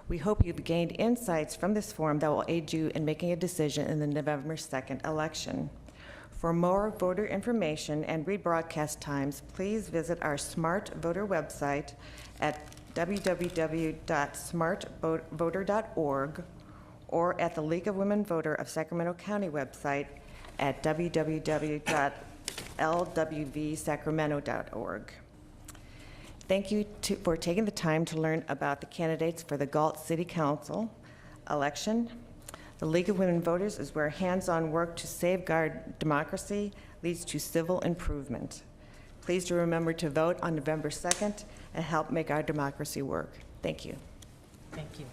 We hope you've gained insights from this forum that will aid you in making a decision in the November 2nd election. For more voter information and rebroadcast times, please visit our Smart Voter website at www.smartvoter.org or at the League of Women Voter of Sacramento County website at www.lwvsacramento.org. Thank you for taking the time to learn about the candidates for the Galt City Council election. The League of Women Voters is where hands-on work to safeguard democracy leads to civil improvement. Please do remember to vote on November 2nd and help make our democracy work. Thank you. Thank you.